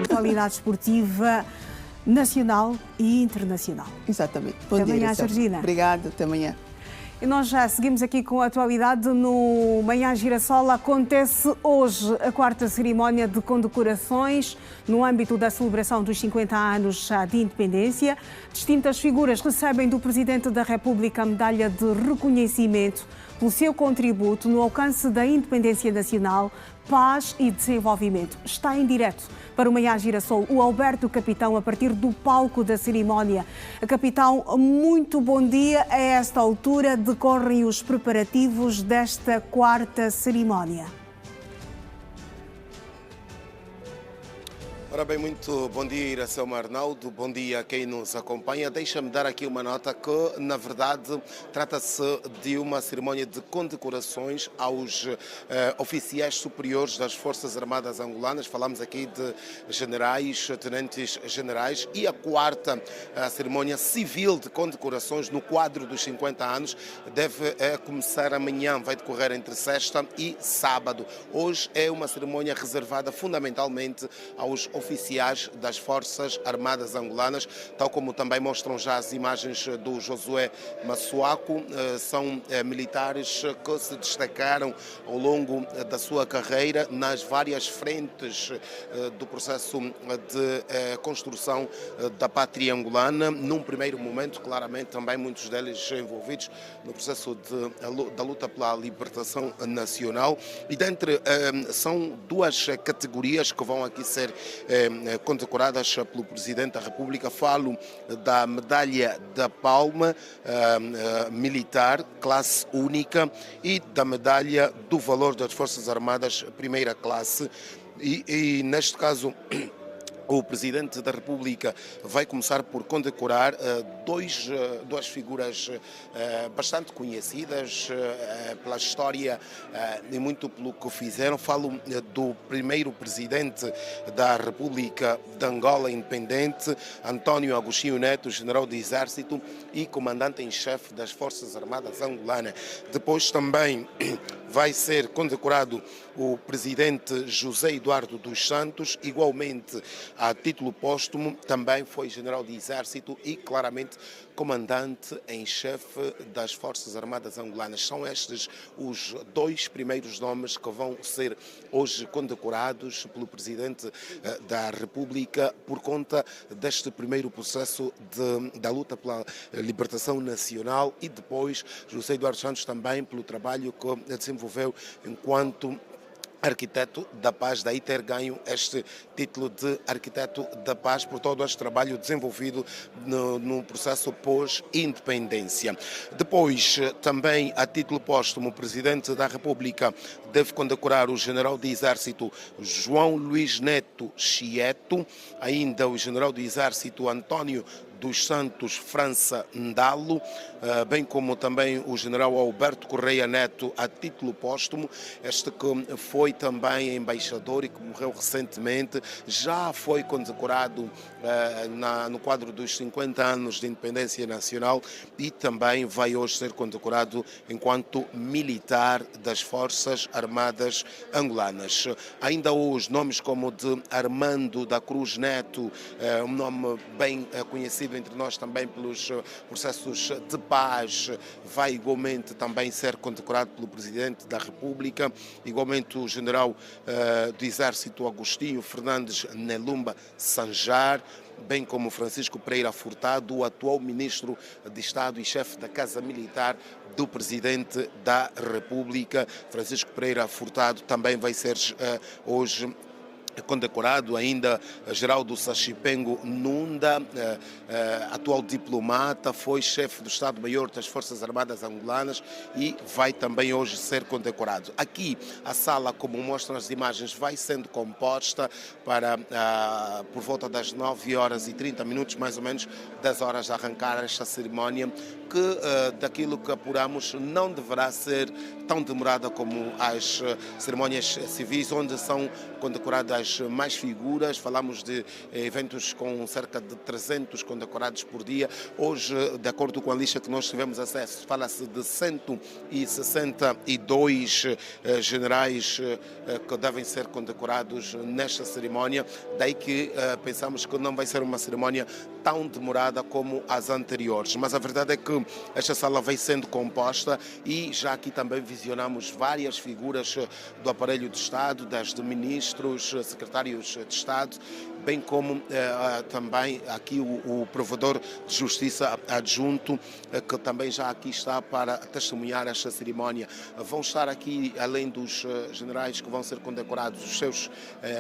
[SPEAKER 1] Qualidade esportiva nacional e internacional.
[SPEAKER 7] Exatamente. Bom
[SPEAKER 1] até
[SPEAKER 7] dia,
[SPEAKER 1] amanhã,
[SPEAKER 7] Iracema.
[SPEAKER 1] Georgina.
[SPEAKER 7] Obrigada, até amanhã.
[SPEAKER 1] E nós já seguimos aqui com a atualidade. No Manhã Girassol acontece hoje a 4ª cerimónia de condecorações no âmbito da celebração dos 50 anos de independência. Distintas figuras recebem do Presidente da República a medalha de reconhecimento pelo seu contributo no alcance da independência nacional, paz e desenvolvimento. Está em direto para o Manhã Girassol o Alberto Capitão, a partir do palco da cerimónia. Capitão, muito bom dia. A esta altura decorrem os preparativos desta 4ª cerimónia.
[SPEAKER 2] Ora bem, muito bom dia, Iracema Arnaldo, bom dia a quem nos acompanha. Deixa-me dar aqui uma nota que, na verdade, trata-se de uma cerimónia de condecorações aos oficiais superiores das Forças Armadas Angolanas. Falamos aqui de generais, tenentes generais, e a 4ª cerimónia civil de condecorações no quadro dos 50 anos deve começar amanhã, vai decorrer entre sexta e sábado. Hoje é uma cerimónia reservada fundamentalmente aos oficiais das Forças Armadas Angolanas, tal como também mostram já as imagens do Josué Massuaco. São militares que se destacaram ao longo da sua carreira nas várias frentes do processo de construção da pátria angolana. Num primeiro momento, claramente, também muitos deles envolvidos no processo da luta pela libertação nacional. E dentre são duas categorias que vão aqui ser condecoradas pelo Presidente da República. Falo da medalha da Palma militar, classe única, e da medalha do valor das Forças Armadas, primeira classe. E neste caso, o Presidente da República vai começar por condecorar duas figuras bastante conhecidas pela história e muito pelo que fizeram. Falo do primeiro Presidente da República de Angola independente, António Agostinho Neto, General do Exército e Comandante em Chefe das Forças Armadas Angolanas. Depois também vai ser condecorado o Presidente José Eduardo dos Santos, igualmente a título póstumo, também foi General de Exército e claramente Comandante em Chefe das Forças Armadas Angolanas. São estes os dois primeiros nomes que vão ser hoje condecorados pelo Presidente da República por conta deste primeiro processo da luta pela libertação nacional, e depois José Eduardo Santos também pelo trabalho que desenvolveu enquanto arquiteto da paz, daí ter ganho este título de arquiteto da paz por todo este trabalho desenvolvido no processo pós-independência. Depois, também a título póstumo, o Presidente da República deve condecorar o General de Exército João Luís Neto Chieto, ainda o General de Exército António dos Santos França Ndalo, bem como também o General Alberto Correia Neto a título póstumo, este que foi também embaixador e que morreu recentemente, já foi condecorado no quadro dos 50 anos de independência nacional e também vai hoje ser condecorado enquanto militar das Forças Armadas Angolanas. Ainda hoje, nomes como de Armando da Cruz Neto, um nome bem conhecido entre nós também pelos processos de paz, vai igualmente também ser condecorado pelo Presidente da República, igualmente o General do Exército Agostinho Fernandes Nelumba Sanjar, bem como Francisco Pereira Furtado, o atual Ministro de Estado e chefe da Casa Militar do Presidente da República. Francisco Pereira Furtado também vai ser hoje
[SPEAKER 10] condecorado ainda Geraldo Sachipengo Nunda, atual diplomata, foi chefe do Estado-Maior das Forças Armadas Angolanas e vai também hoje ser condecorado. Aqui a sala, como mostram as imagens, vai sendo composta para por volta das 9h30, mais ou menos, 10 horas de arrancar esta cerimónia, que daquilo que apuramos não deverá ser tão demorada como as cerimónias civis, onde são condecoradas mais figuras. Falamos de eventos com cerca de 300 condecorados por dia. Hoje, de acordo com a lista que nós tivemos acesso, fala-se de 162 generais que devem ser condecorados nesta cerimónia. Daí que pensamos que não vai ser uma cerimónia tão demorada como as anteriores. Mas a verdade é que esta sala vai sendo composta e já aqui também visionamos várias figuras do aparelho de Estado, desde ministros, secretários de Estado, bem como também aqui o provedor de Justiça adjunto, que também já aqui está para testemunhar esta cerimónia. Vão estar aqui, além dos generais que vão ser condecorados, os seus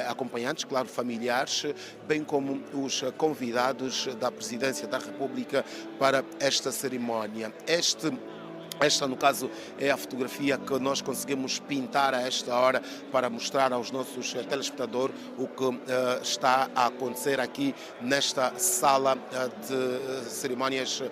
[SPEAKER 10] acompanhantes, claro, familiares, bem como os convidados da Presidência da República para esta cerimónia. Esta, no caso, é a fotografia que nós conseguimos pintar a esta hora para mostrar aos nossos telespectadores o que está a acontecer aqui nesta sala de cerimónias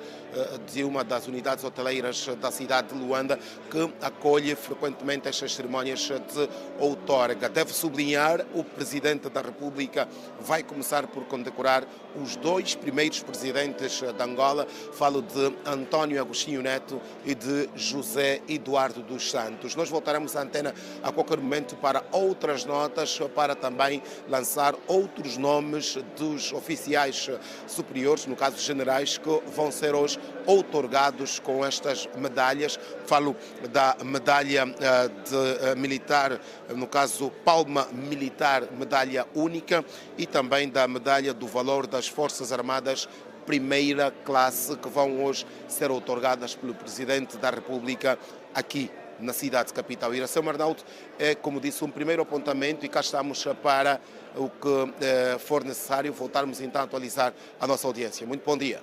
[SPEAKER 10] de uma das unidades hoteleiras da cidade de Luanda, que acolhe frequentemente estas cerimónias de outorga. Deve sublinhar, o Presidente da República vai começar por condecorar os 2 primeiros presidentes de Angola. Falo de António Agostinho Neto e de José Eduardo dos Santos. Nós voltaremos à antena a qualquer momento para outras notas, para também lançar outros nomes dos oficiais superiores, no caso generais, que vão ser hoje outorgados com estas medalhas. Falo da medalha de militar, no caso Palma Militar, medalha única, e também da medalha do valor das Forças Armadas primeira classe, que vão hoje ser outorgadas pelo Presidente da República aqui na cidade capital. Iracema Arnaldo é, como disse, um primeiro apontamento e cá estamos para o que for necessário voltarmos então a atualizar a nossa audiência. Muito bom dia.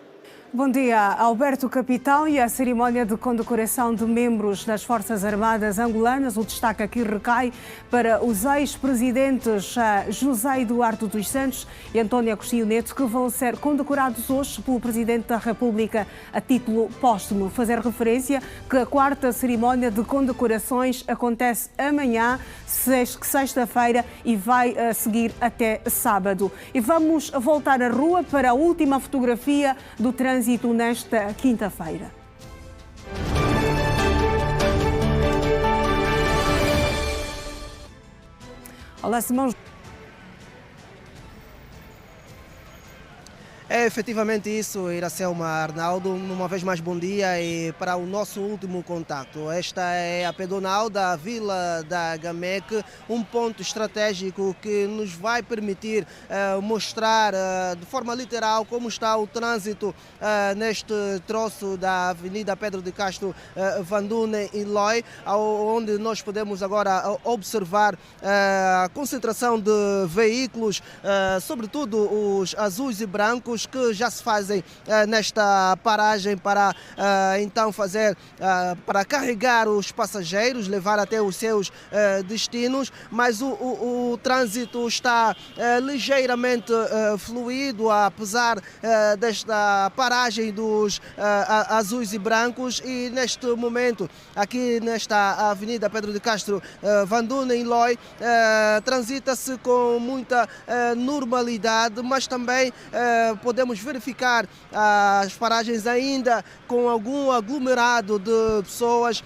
[SPEAKER 1] Bom dia, Alberto Capitão. E a cerimónia de condecoração de membros das Forças Armadas Angolanas, o destaque aqui recai para os ex-presidentes José Eduardo dos Santos e António Agostinho Neto, que vão ser condecorados hoje pelo Presidente da República a título póstumo. Fazer referência que a 4ª cerimónia de condecorações acontece amanhã, sexta-feira, e vai seguir até sábado. E vamos voltar à rua para a última fotografia do trânsito nesta quinta-feira. Olá, Simão.
[SPEAKER 3] É efetivamente isso, Iracema Arnaldo. Uma vez mais, bom dia e para o nosso último contacto. Esta é a pedonal da Vila da Gamec, um ponto estratégico que nos vai permitir mostrar de forma literal como está o trânsito neste troço da Avenida Pedro de Castro, Vandune e Loi, onde nós podemos agora observar a concentração de veículos, sobretudo os azuis e brancos, que já se fazem nesta paragem para então para carregar os passageiros, levar até os seus destinos, mas o trânsito está ligeiramente fluido, apesar desta paragem dos azuis e brancos, e neste momento aqui nesta Avenida Pedro de Castro, Vandune e Loi, transita-se com muita normalidade, mas também podemos verificar as paragens ainda com algum aglomerado de pessoas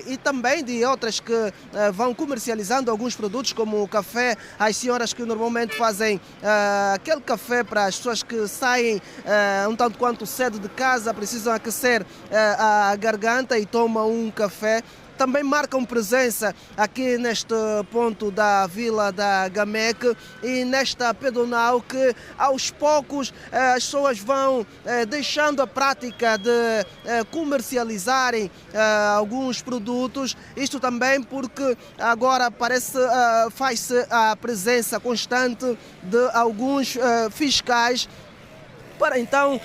[SPEAKER 3] e também de outras que vão comercializando alguns produtos, como o café. As senhoras que normalmente fazem aquele café para as pessoas que saem um tanto quanto cedo de casa, precisam aquecer a garganta e tomam um café. também marcam presença aqui neste ponto da Vila da Gamec e nesta pedonal que aos poucos as pessoas vão deixando a prática de comercializarem alguns produtos. Isto também porque agora faz-se a presença constante de alguns fiscais para então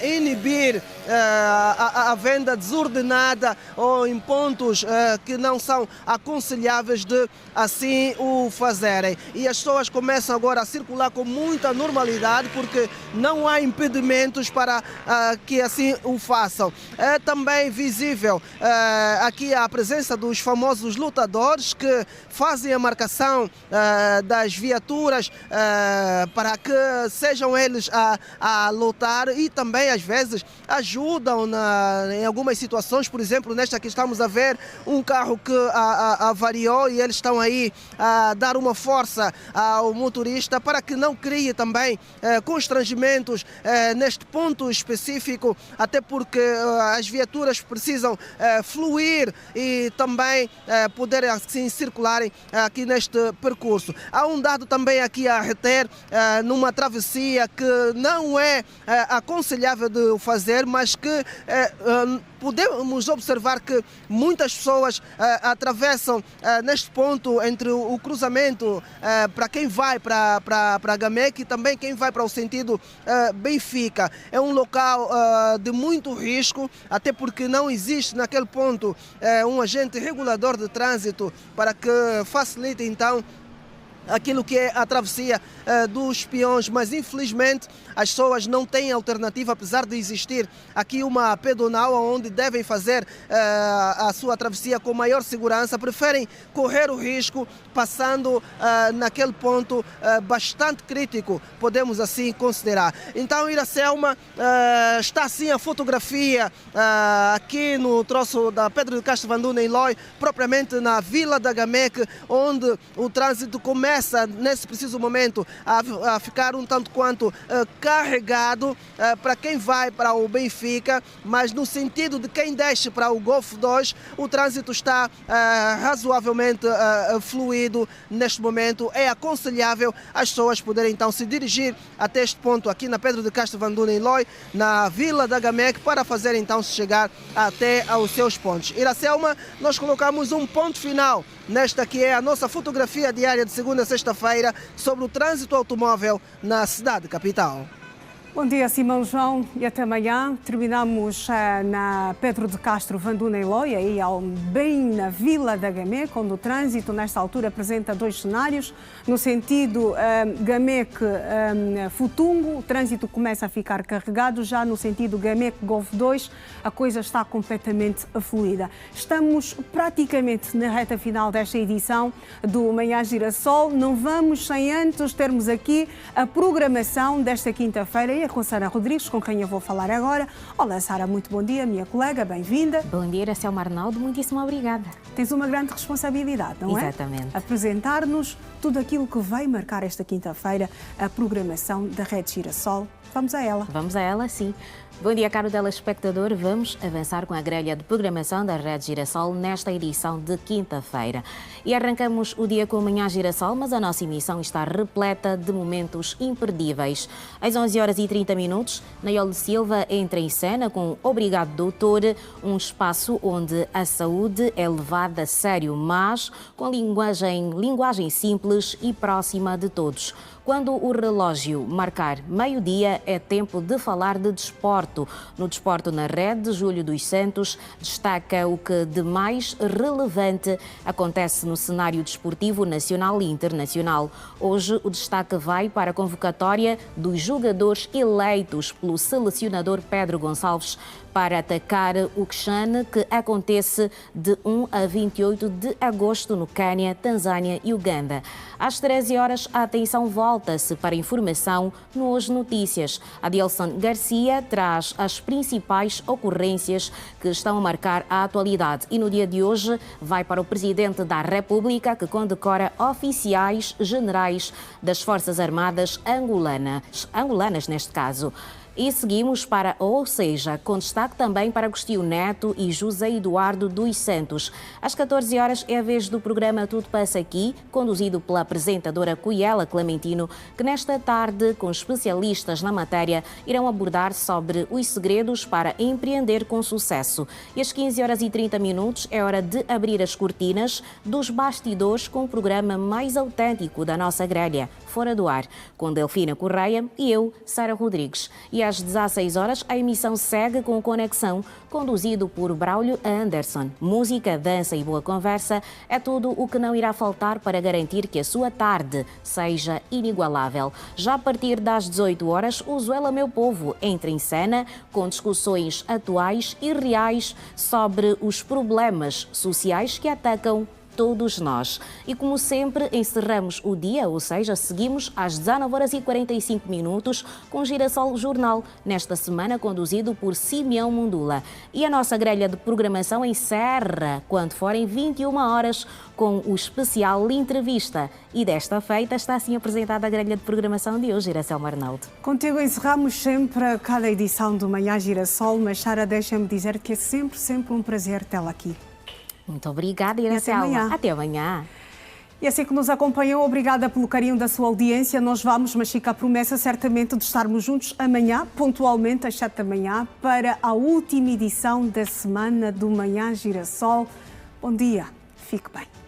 [SPEAKER 3] inibir a venda desordenada ou em pontos que não são aconselháveis de assim o fazerem. E as pessoas começam agora a circular com muita normalidade porque não há impedimentos para que assim o façam. É também visível aqui a presença dos famosos lutadores que fazem a marcação das viaturas para que sejam eles a lutar e também às vezes ajudam em algumas situações. Por exemplo, nesta aqui estamos a ver um carro que avariou e eles estão aí a dar uma força ao motorista para que não crie também constrangimentos neste ponto específico, até porque as viaturas precisam fluir e também poder assim circularem aqui neste percurso. Há um dado também aqui a reter numa travessia que não é aconselhável de o fazer, mas que podemos observar que muitas pessoas atravessam neste ponto entre o cruzamento para quem vai para Gamec e também quem vai para o sentido Benfica. É um local de muito risco, até porque não existe naquele ponto um agente regulador de trânsito para que facilite então aquilo que é a travessia dos peões, mas infelizmente as pessoas não têm alternativa, apesar de existir aqui uma pedonal onde devem fazer a sua travessia com maior segurança, preferem correr o risco passando naquele ponto bastante crítico, podemos assim considerar. Então, Iracelma, está assim a fotografia aqui no troço da Pedro de Castro Vanduna em Loi, propriamente na Vila da Gamec, onde o trânsito começa nesse preciso momento a ficar um tanto quanto carregado para quem vai para o Benfica, mas no sentido de quem desce para o Golfo 2, o trânsito está razoavelmente fluido neste momento. É aconselhável as pessoas poderem então se dirigir até este ponto aqui na Pedro de Castro Vanduna em Loi, na Vila da Gamec, para fazer então chegar até aos seus pontos. Iracelma, nós colocamos um ponto final nesta que é a nossa fotografia diária de segunda a sexta-feira sobre o trânsito automóvel na cidade capital.
[SPEAKER 1] Bom dia, Simão João, e até amanhã. Terminamos na Pedro de Castro Vanduna em Loi, aí bem na Vila da Gamec, onde o trânsito nesta altura apresenta dois cenários. No sentido Gamec-Futungo, o trânsito começa a ficar carregado. Já no sentido Gamec-Golfo 2, a coisa está completamente fluida. Estamos praticamente na reta final desta edição do Manhã Girassol. Não vamos sem antes termos aqui a programação desta quinta-feira com a Sara Rodrigues, com quem eu vou falar agora. Olá, Sara, muito bom dia, minha colega, bem-vinda.
[SPEAKER 12] Bom dia, Iracelma Arnaldo, muitíssimo obrigada.
[SPEAKER 1] Tens uma grande responsabilidade, não é?
[SPEAKER 12] Exatamente.
[SPEAKER 1] Apresentar-nos tudo aquilo que vai marcar esta quinta-feira a programação da Rede Girassol. Vamos a ela.
[SPEAKER 12] Vamos a ela, sim. Bom dia, caro telespectador. Vamos avançar com a grelha de programação da Rede Girassol nesta edição de quinta-feira. E arrancamos o dia com o Manhã Girassol, mas a nossa emissão está repleta de momentos imperdíveis. Às 11h30, Naiole Silva entra em cena com Obrigado Doutor, um espaço onde a saúde é levada a sério, mas com linguagem simples e próxima de todos. Quando o relógio marcar meio-dia, é tempo de falar de desporto. No Desporto na Rede, Júlio dos Santos destaca o que de mais relevante acontece no cenário desportivo nacional e internacional. Hoje, o destaque vai para a convocatória dos jogadores eleitos pelo selecionador Pedro Gonçalves para atacar o CHAN, que acontece de 1 a 28 de agosto no Quênia, Tanzânia e Uganda. Às 13 horas, a atenção volta-se para a informação no Hoje Notícias. Adilson Garcia traz as principais ocorrências que estão a marcar a atualidade. E no dia de hoje vai para o Presidente da República, que condecora oficiais generais das Forças Armadas angolanas neste caso. E seguimos para Ou Seja, com destaque também para Agostinho Neto e José Eduardo dos Santos. Às 14 horas é a vez do programa Tudo Passa Aqui, conduzido pela apresentadora Cuiela Clementino, que nesta tarde, com especialistas na matéria, irão abordar sobre os segredos para empreender com sucesso. E às 15 horas e 30 minutos é hora de abrir as cortinas dos bastidores com o programa mais autêntico da nossa grelha, Fora do Ar, com Delfina Correia e eu, Sara Rodrigues. E às 16 horas a emissão segue com Conexão, conduzido por Braulio Anderson. Música, dança e boa conversa é tudo o que não irá faltar para garantir que a sua tarde seja inigualável. Já a partir das 18 horas, o Zuela Meu Povo entra em cena com discussões atuais e reais sobre os problemas sociais que atacam todos nós. E como sempre, encerramos o dia, ou seja, seguimos às 19 horas e 45 minutos com Girassol Jornal, nesta semana conduzido por Simeão Mundula. E a nossa grelha de programação encerra quando forem 21 horas com o especial Entrevista. E desta feita está assim apresentada a grelha de programação de hoje, Iracema Arnaldo.
[SPEAKER 1] Contigo encerramos sempre cada edição do Manhã Girassol, mas Sara, deixa-me dizer que é sempre um prazer tê-la aqui.
[SPEAKER 12] Muito obrigada, Iracema. Até amanhã.
[SPEAKER 1] E assim que nos acompanhou, obrigada pelo carinho da sua audiência. Nós vamos, mas fica a promessa certamente de estarmos juntos amanhã, pontualmente às 7 da manhã, para a última edição da semana do Manhã Girassol. Bom dia, fique bem.